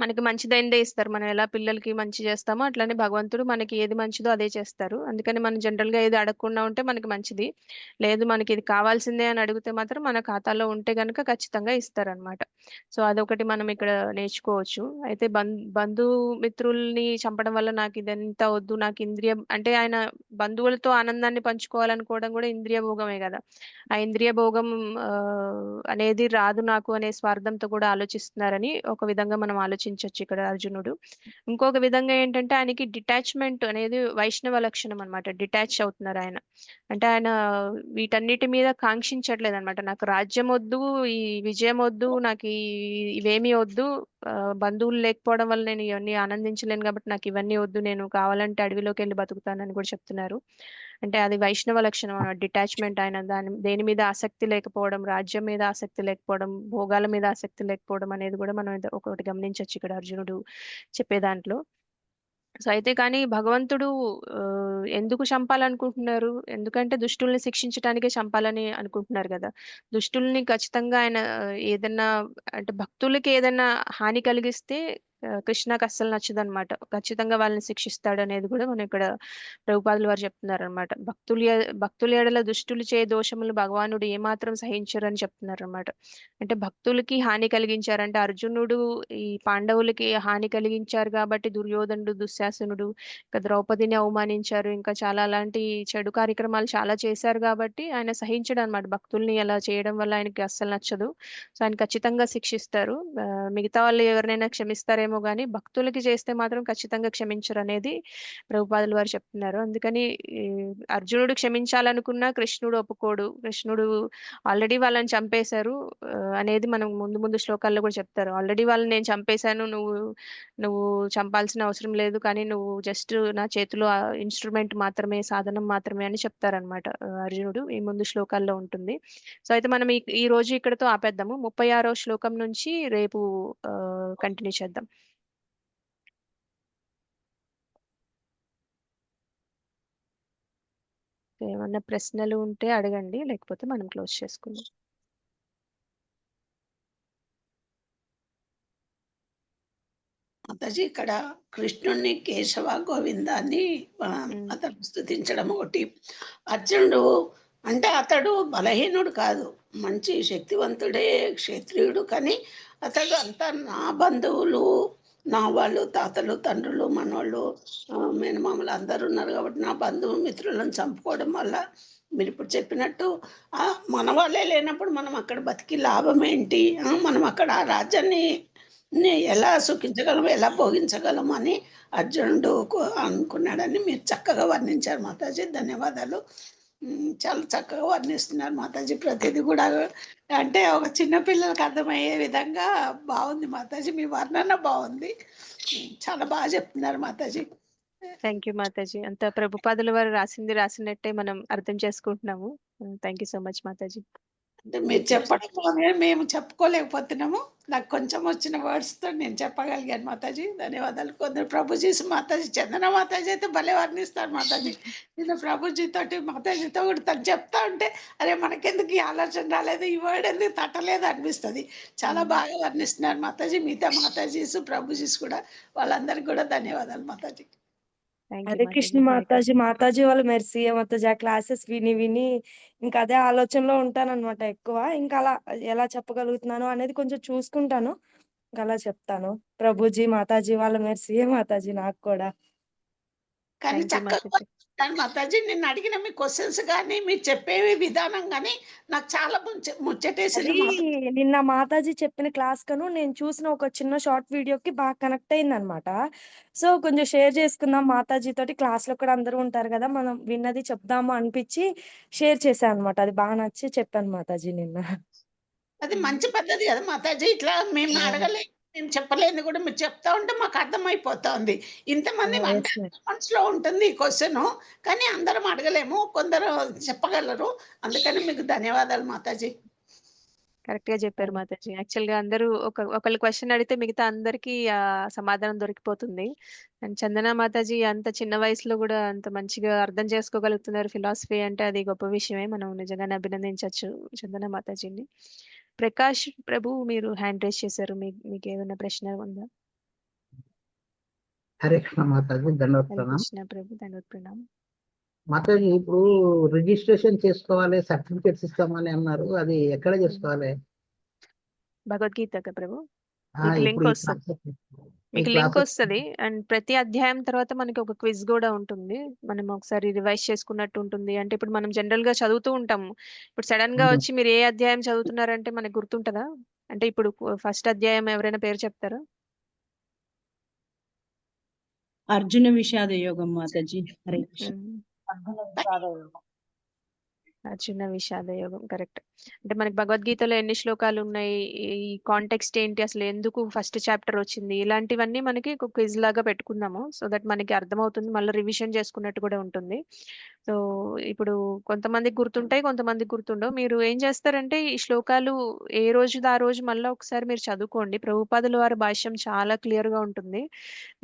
Speaker 1: మనకి మంచిదైందే ఇస్తారు. మనం ఎలా పిల్లలకి మంచి చేస్తామో అట్లనే భగవంతుడు మనకి ఏది మంచిదో అదే చేస్తారు. అందుకని మనం జనరల్ గా ఏది అడగకుండా ఉంటే మనకి మంచిది. లేదు మనకి ఇది కావాల్సిందే అని అడిగితే మాత్రం మన ఖాతాలో ఉంటే గనుక ఖచ్చితంగా ఇస్తారనమాట. సో అదొకటి మనం ఇక్కడ నేర్చుకోవచ్చు. అయితే బంధుమిత్రుల్ని చంపడం వల్ల నాకు ఇదంతా వద్దు, నాకు ఇంద్రియం అంటే ఆయన బంధువులతో ఆనందాన్ని పంచుకోవాలనుకోవడం కూడా ఇంద్రియ భోగమే కదా. ఆ ఇంద్రియ భోగం ఆ, అనేది రాదు నాకు అనే స్వార్థంతో కూడా ఆలోచిస్తున్నారని ఒక విధంగా మనం ఆలోచించవచ్చు ఇక్కడ అర్జునుడు. ఇంకొక విధంగా ఏంటంటే ఆయనకి డిటాచ్మెంట్ అనేది వైష్ణవ లక్షణం అన్నమాట. డిటాచ్ అవుతున్నారు ఆయన. అంటే ఆయన వీటన్నిటి మీద కాంక్షించట్లేదు అనమాట. నాకు రాజ్యం వద్దు, ఈ విజయం వద్దు, నాకు ఇవేమీ వద్దు, బంధువులు లేకపోవడం వల్ల నేను ఇవన్నీ ఆనందించలేను కాబట్టి నాకు ఇవన్నీ వద్దు, నేను కావాలంటే అడవిలోకి వెళ్ళి బతుకుతానని కూడా చెప్తున్నారు. అంటే అది వైష్ణవ లక్షణం అన్నమాట. డిటాచ్మెంట్, ఆయన దేని మీద ఆసక్తి లేకపోవడం, రాజ్యం మీద ఆసక్తి లేకపోవడం, భోగాల మీద ఆసక్తి లేకపోవడం అనేది కూడా మనం ఒకటి గమనించవచ్చు ఇక్కడ అర్జునుడు చెప్పే దాంట్లో. సో అయితే కానీ భగవంతుడు ఆ, ఎందుకు చంపాలనుకుంటున్నారు? ఎందుకంటే దుష్టుల్ని శిక్షించడానికే చంపాలని అనుకుంటున్నారు కదా. దుష్టుల్ని ఖచ్చితంగా ఆయన ఏదన్నా అంటే భక్తులకి ఏదైనా హాని కలిగిస్తే కృష్ణకు అస్సలు నచ్చదన్నమాట. ఖచ్చితంగా వాళ్ళని శిక్షిస్తాడు అనేది కూడా మనం ఇక్కడ ప్రభుపాదులు వారు చెప్తున్నారు అనమాట. భక్తుల ఎడల దుష్టులు చే దోషములు భగవానుడు ఏమాత్రం సహించరు అని చెప్తున్నారు అనమాట. అంటే భక్తులకి హాని కలిగించారంటే అర్జునుడు ఈ పాండవులకి హాని కలిగించారు కాబట్టి దుర్యోధనుడు, దుశ్శాసనుడు, ఇంకా ద్రౌపదిని అవమానించారు, ఇంకా చాలా అలాంటి చెడు కార్యక్రమాలు చాలా చేశారు కాబట్టి ఆయన సహించడు అనమాట. భక్తుల్ని అలా చేయడం వల్ల ఆయనకి అస్సలు నచ్చదు. సో ఆయన ఖచ్చితంగా శిక్షిస్తారు. మిగతా వాళ్ళు ఎవరినైనా క్షమిస్తారేమో కానీ భక్తులకి చేస్తే మాత్రం ఖచ్చితంగా క్షమించరు అనేది ప్రభుపాదులు వారు చెప్తున్నారు. అందుకని ఈ అర్జునుడు క్షమించాలనుకున్నా కృష్ణుడు ఒప్పుకోడు. కృష్ణుడు ఆల్రెడీ వాళ్ళని చంపేశారు అనేది మనం ముందు ముందు శ్లోకాల్లో కూడా చెప్తారు. ఆల్రెడీ వాళ్ళని నేను చంపేశాను, నువ్వు నువ్వు చంపాల్సిన అవసరం లేదు, కానీ నువ్వు జస్ట్ నా చేతిలో ఇన్స్ట్రుమెంట్ మాత్రమే, సాధనం మాత్రమే అని చెప్తారనమాట అర్జునుడు. ఈ ముందు శ్లోకాల్లో ఉంటుంది. సో అయితే మనం ఈ రోజు ఇక్కడతో ఆపేద్దాము. 36వ శ్లోకం నుంచి రేపు కంటిన్యూ చేద్దాం. ఏమన్నా ప్రశ్నలు ఉంటే అడగండి, లేకపోతే మనం క్లోజ్ చేసుకుందాం.
Speaker 3: మాతాజీ ఇక్కడ కృష్ణుణ్ణి కేశవ గోవిందాన్ని అతను స్తుతించడం ఒకటి. అర్జునుడు అంటే అతడు బలహీనుడు కాదు, మంచి శక్తివంతుడే, క్షత్రియుడు. కానీ అతడు అంతా నా బంధువులు, నా వాళ్ళు, తాతలు, తండ్రులు, మనవాళ్ళు, మేనమామలు అందరూ ఉన్నారు కాబట్టి నా బంధువు మిత్రులను చంపుకోవడం వల్ల మీరు ఇప్పుడు చెప్పినట్టు మన వాళ్ళే లేనప్పుడు మనం అక్కడ బతికి లాభం ఏంటి? మనం అక్కడ ఆ రాజ్యాన్ని ఎలా సుఖించగలం, ఎలా భోగించగలం అని అర్జునుడు అనుకున్నాడని మీరు చక్కగా వర్ణించారు మాతాజీ. ధన్యవాదాలు. చాలా చక్కగా వర్ణిస్తున్నారు మాతాజీ. ప్రతిదీ కూడా అంటే ఒక చిన్న పిల్లలకు అర్థమయ్యే విధంగా బాగుంది మాతాజీ. మీ వర్ణన బాగుంది, చాలా బాగా చెప్తున్నారు మాతాజీ.
Speaker 1: Thank you Mataji. అంత ప్రభుపాదుల వారు రాసినట్టే మనం అర్థం చేసుకుంటున్నాము. Thank you so much Mataji.
Speaker 3: అంటే మీరు చెప్పడం మేము చెప్పుకోలేకపోతున్నాము. నాకు కొంచెం వచ్చిన వర్డ్స్తో నేను చెప్పగలిగాను మాతాజీ. ధన్యవాదాలు. కొందరు ప్రభుజీ మాతాజీ, చందన మాతాజీ అయితే భలే వర్ణిస్తారు మాతాజీ. నేను ప్రభుజీతోటి మాతాజీతో కూడా తను చెప్తా ఉంటే అరే మనకెందుకు ఈ ఆలోచన రాలేదు, ఈ వర్డ్ ఎందుకు తట్టలేదు అనిపిస్తుంది. చాలా బాగా వర్ణిస్తున్నారు మాతాజీ. మిగతా మాతాజీస్, ప్రభుజీస్ కూడా, వాళ్ళందరికీ కూడా ధన్యవాదాలు మాతాజీ.
Speaker 10: హరే కృష్ణ మాతాజీ. మాతాజీ వాళ్ళు మెర్సీ మాతాజీ ఆ క్లాసెస్ విని విని ఇంకా అదే ఆలోచనలో ఉంటానన్నమాట ఎక్కువ. ఇంకా అలా ఎలా చెప్పగలుగుతున్నాను అనేది కొంచెం చూసుకుంటాను, ఇంకా అలా చెప్తాను. ప్రభుజీ మాతాజీ వాళ్ళ మెర్సీ మాతాజీ నాకు కూడా.
Speaker 3: కానీ చక్కగా మాతాజీ నిన్ను అడిగిన మీ క్వశ్చన్స్ కానీ మీరు చెప్పేవి విధానం కానీ నాకు చాలా ముచ్చటేసింది.
Speaker 10: నిన్న మాతాజీ చెప్పిన క్లాస్ కను నేను చూసిన ఒక చిన్న షార్ట్ వీడియోకి బాగా కనెక్ట్ అయింది అనమాట. సో కొంచెం షేర్ చేసుకుందాం మాతాజీ తోటి, క్లాస్ లో కూడా అందరూ ఉంటారు కదా, మనం విన్నది చెప్దాము అనిపించి షేర్ చేశాను అనమాట. అది బాగా నచ్చి చెప్పాను మాతాజీ నిన్న.
Speaker 3: అది మంచి పద్ధతి కదా మాతాజీ. ఇట్లా మేము అడగలేదు, మేము చెప్పలేదు కూడా మీరు చెప్తా ఉంటే మాకు అర్థమైపోతుంది. ఇంతమంది మనసులో ఉంటుంది ఈ క్వశ్చన్, కానీ అందరం అడగలేము, కొందరు చెప్పగలరు. అందుకని మీకు ధన్యవాదాలు మాతాజీ.
Speaker 1: కరెక్ట్ గా చెప్పారు మాతాజీ. యాక్చువల్ గా అందరూ ఒకళ్ళు క్వశ్చన్ అడిగితే మిగతా అందరికీ ఆ సమాధానం దొరికిపోతుంది. అండ్ చందన మాతాజీ అంత చిన్న వయసులో కూడా అంత మంచిగా అర్థం చేసుకోగలుగుతున్నారు ఫిలాసఫీ అంటే అది గొప్ప విషయమే. మనం నిజంగానే అభినందించవచ్చు చందన మాతాజీని. ప్రకాష్ ప్రభు మీరు హ్యాండ్ రేస్ చేశారు. మీకు ఏమైనా ప్రశ్న ఉందా?
Speaker 11: హరే కృష్ణ మాతాజీ, దండవత్
Speaker 1: హరే
Speaker 11: ప్రణామ్.
Speaker 1: కృష్ణ ప్రభు, ధన్యవాద ప్రణామం.
Speaker 11: మాతాజీ, ఇప్పుడు రిజిస్ట్రేషన్ చేసుకోవాలి, సర్టిఫికేట్స్ ఇస్తామని అన్నారు, అది ఎక్కడ చేసుకోవాలి?
Speaker 1: భగవద్గీత ప్రభు మీకు లింక్
Speaker 11: ఇప్పుడు ఈ
Speaker 1: వస్తుంది.
Speaker 11: ప్రాసెస్
Speaker 1: మీకు లింక్ వస్తుంది. అండ్ ప్రతి అధ్యాయం తర్వాత మనకి ఒక క్విజ్ కూడా ఉంటుంది. మనం ఒకసారి రివైజ్ చేసుకున్నట్టు ఉంటుంది. అంటే ఇప్పుడు మనం జనరల్ గా చదువుతూ ఉంటాము. ఇప్పుడు సడన్ గా వచ్చి మీరు ఏ అధ్యాయం చదువుతున్నారంటే మనకు గుర్తుంటుందా? అంటే ఇప్పుడు ఫస్ట్ అధ్యాయం ఎవరైనా పేరు చెప్తారా?
Speaker 2: అర్జున విషాద యోగం మాతాజీ. హరే కృష్ణ.
Speaker 1: చిన్న విషాద యోగం కరెక్ట్. అంటే మనకి భగవద్గీతలో ఎన్ని శ్లోకాలు ఉన్నాయి, ఈ కాంటెక్స్ట్ ఏంటి, అసలు ఎందుకు ఫస్ట్ చాప్టర్ వచ్చింది, ఇలాంటివన్నీ మనకి ఒక క్విజ్ లాగా పెట్టుకుందాము. సో దట్ మనకి అర్థమవుతుంది, మళ్ళీ రివిజన్ చేసుకున్నట్టు కూడా ఉంటుంది. సో ఇప్పుడు కొంతమందికి గుర్తుంటాయి, కొంతమందికి గుర్తుండవు. మీరు ఏం చేస్తారంటే ఈ శ్లోకాలు ఏ రోజుది ఆ రోజు మళ్ళీ ఒకసారి మీరు చదువుకోండి. ప్రభుపాదుల వారి భాష్యం చాలా క్లియర్ గా ఉంటుంది.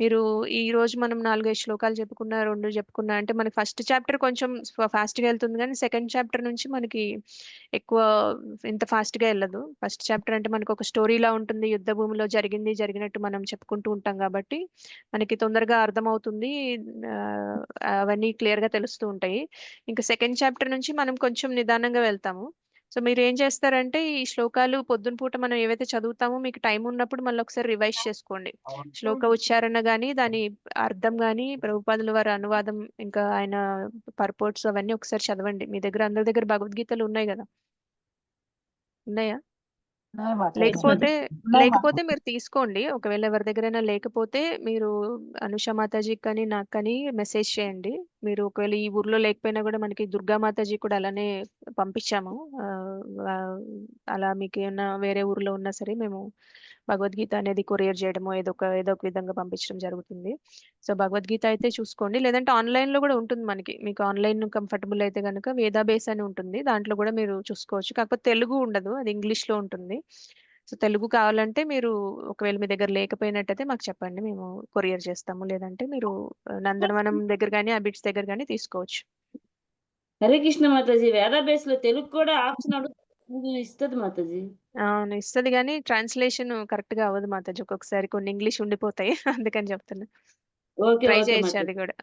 Speaker 1: మీరు ఈ రోజు మనం 4-5 శ్లోకాలు చెప్పుకున్నా, 2 చెప్పుకున్నా అంటే మనకి ఫస్ట్ చాప్టర్ కొంచెం ఫాస్ట్ గా వెళ్తుంది, కానీ సెకండ్ చాప్టర్ నుంచి మనకి ఎక్కువ ఇంత ఫాస్ట్ గా వెళ్ళదు. ఫస్ట్ చాప్టర్ అంటే మనకు ఒక స్టోరీలా ఉంటుంది, యుద్ధ భూమిలో జరిగినట్టు మనం చెప్పుకుంటూ ఉంటాం కాబట్టి మనకి తొందరగా అర్థమవుతుంది. అవన్నీ క్లియర్ గా తెలుస్తూ ఉంటాయి. ఇంకా సెకండ్ చాప్టర్ నుంచి మనం కొంచెం నిదానంగా వెళ్తాము. సో మీరు ఏం చేస్తారంటే ఈ శ్లోకాలు పొద్దున పూట మనం ఏవైతే చదువుతామో మీకు టైం ఉన్నప్పుడు మళ్ళీ ఒకసారి రివైజ్ చేసుకోండి. శ్లోక ఉచ్చారణ గానీ, దాని అర్థం గానీ, ప్రభుపాదుల వారి అనువాదం, ఇంకా ఆయన పర్పోర్ట్స్ అవన్నీ ఒకసారి చదవండి. మీ దగ్గర అందరి దగ్గర భగవద్గీతలు ఉన్నాయి కదా? ఉన్నాయా? లేకపోతే మీరు తీసుకోండి. ఒకవేళ ఎవరి దగ్గరైనా లేకపోతే మీరు అనుష మాతాజీకి కానీ నాకు కానీ మెసేజ్ చేయండి. మీరు ఒకవేళ ఈ ఊర్లో లేకపోయినా కూడా మనకి దుర్గా మాతాజీ కూడా అలానే పంపించాము. అలా మీకు ఏమైనా వేరే ఊర్లో ఉన్నా సరే మేము భగవద్గీత అనేది కొరియర్ చేయడము ఏదో ఒక విధంగా పంపించడం జరుగుతుంది. సో భగవద్గీత అయితే చూసుకోండి. లేదంటే ఆన్లైన్ లో కూడా ఉంటుంది మనకి. మీకు ఆన్లైన్ కంఫర్టబుల్ అయితే కనుక వేదాబేస్ అని ఉంటుంది, దాంట్లో కూడా మీరు చూసుకోవచ్చు. కాకపోతే తెలుగు ఉండదు, అది ఇంగ్లీష్ లో ఉంటుంది. సో తెలుగు కావాలంటే మీరు ఒకవేళ మీ దగ్గర లేకపోయినట్టయితే మాకు చెప్పండి, మేము కొరియర్ చేస్తాము. లేదంటే మీరు నందనవనం దగ్గర కానీ అబిట్స్ దగ్గర కానీ తీసుకోవచ్చు.
Speaker 6: హరే కృష్ణ మాతాజీ, వేదాబేస్ లో తెలుగు కూడా ఆప్షన్ ఇస్తుంది మాతాజీ.
Speaker 1: అవును ఇస్తుంది, కానీ ట్రాన్స్లేషన్ కరెక్ట్ గా అవ్వదు మాతాజీ. ఒక్కొక్కసారి కొన్ని ఇంగ్లీష్ ఉండిపోతాయి అందుకని చెప్తున్నా. ట్రై చేయొచ్చు అది కూడా,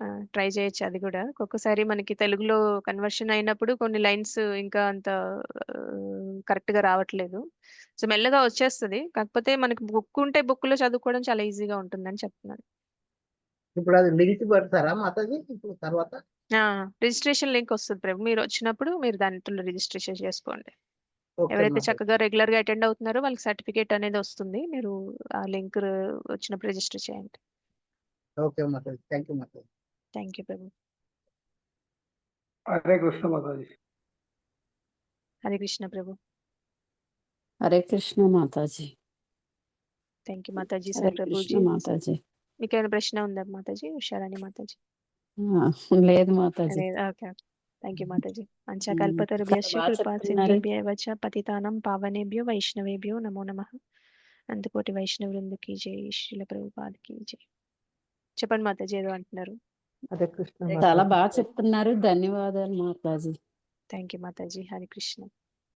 Speaker 1: అది కూడా ఒక్కొక్కసారి మనకి తెలుగులో కన్వర్షన్ అయినప్పుడు కొన్ని లైన్స్ ఇంకా అంత కరెక్ట్ గా రావట్లేదు. సో మెల్లగా వచ్చేస్తుంది. కాకపోతే మనకి బుక్ ఉంటే బుక్ లో చదువుకోవడం చాలా ఈజీగా ఉంటుందని చెప్తున్నాను.
Speaker 11: ఇప్పుడు అది లింక్ పెడతారా మాతాజీ ఇప్పుడు తర్వాత?
Speaker 1: రిజిస్ట్రేషన్ లింక్ వస్తుంది ప్రభు. మీరు వచ్చినప్పుడు మీరు దాంట్లో రిజిస్ట్రేషన్ చేసుకోండి.
Speaker 11: ఓకే
Speaker 1: ఎవరైతే
Speaker 11: మాతాజీ.
Speaker 1: చక్కగా రెగ్యులర్ గా అటెండ్ అవుతున్నారో వాళ్ళకి సర్టిఫికేట్ అనేది వస్తుంది. మీరు ఆ లింక్ వచ్చినప్పుడు రిజిస్టర్ చేయండి.
Speaker 11: Okay Mataji, thank you Mataji.
Speaker 1: Thank you ప్రభు.
Speaker 4: హరే కృష్ణ మాతాజీ.
Speaker 1: హరే కృష్ణ ప్రభు.
Speaker 12: హరే కృష్ణ మాతాజీ.
Speaker 1: థ్యాంక్ యూ మాతాజీ.
Speaker 12: హరే
Speaker 1: సార్ ప్రభుజీ,
Speaker 12: కృష్ణ మాతాజీ.
Speaker 1: మీకు ఏమైనా ప్రశ్న ఉందా మాతాజీ? ఉషారాణి మాతాజీ?
Speaker 12: లేదు మాతాజీ.
Speaker 1: ఓకే, థ్యాంక్ యూ మాతాజీ. పంచకల్పతరుభ్యశ్చ
Speaker 12: బాగా
Speaker 1: కృపా
Speaker 12: చెప్తున్నారు.
Speaker 1: సింధుభ్యో వచ పతితానం పావనేభ్యో వైష్ణవేభ్యో నమో నమః. అంతకోటి వైష్ణవ వృందకి జై, శ్రీల ప్రభుపాదకి జై. చెప్పండి మాతాజీ, ఏదో అంటున్నారు.
Speaker 7: హరే కృష్ణ
Speaker 12: చాలా
Speaker 7: మాతాజీ.
Speaker 12: బాగా చెప్తున్నారు, ధన్యవాదాలు మాతాజీ.
Speaker 1: థ్యాంక్ యూ మాతాజీ. హరే కృష్ణ.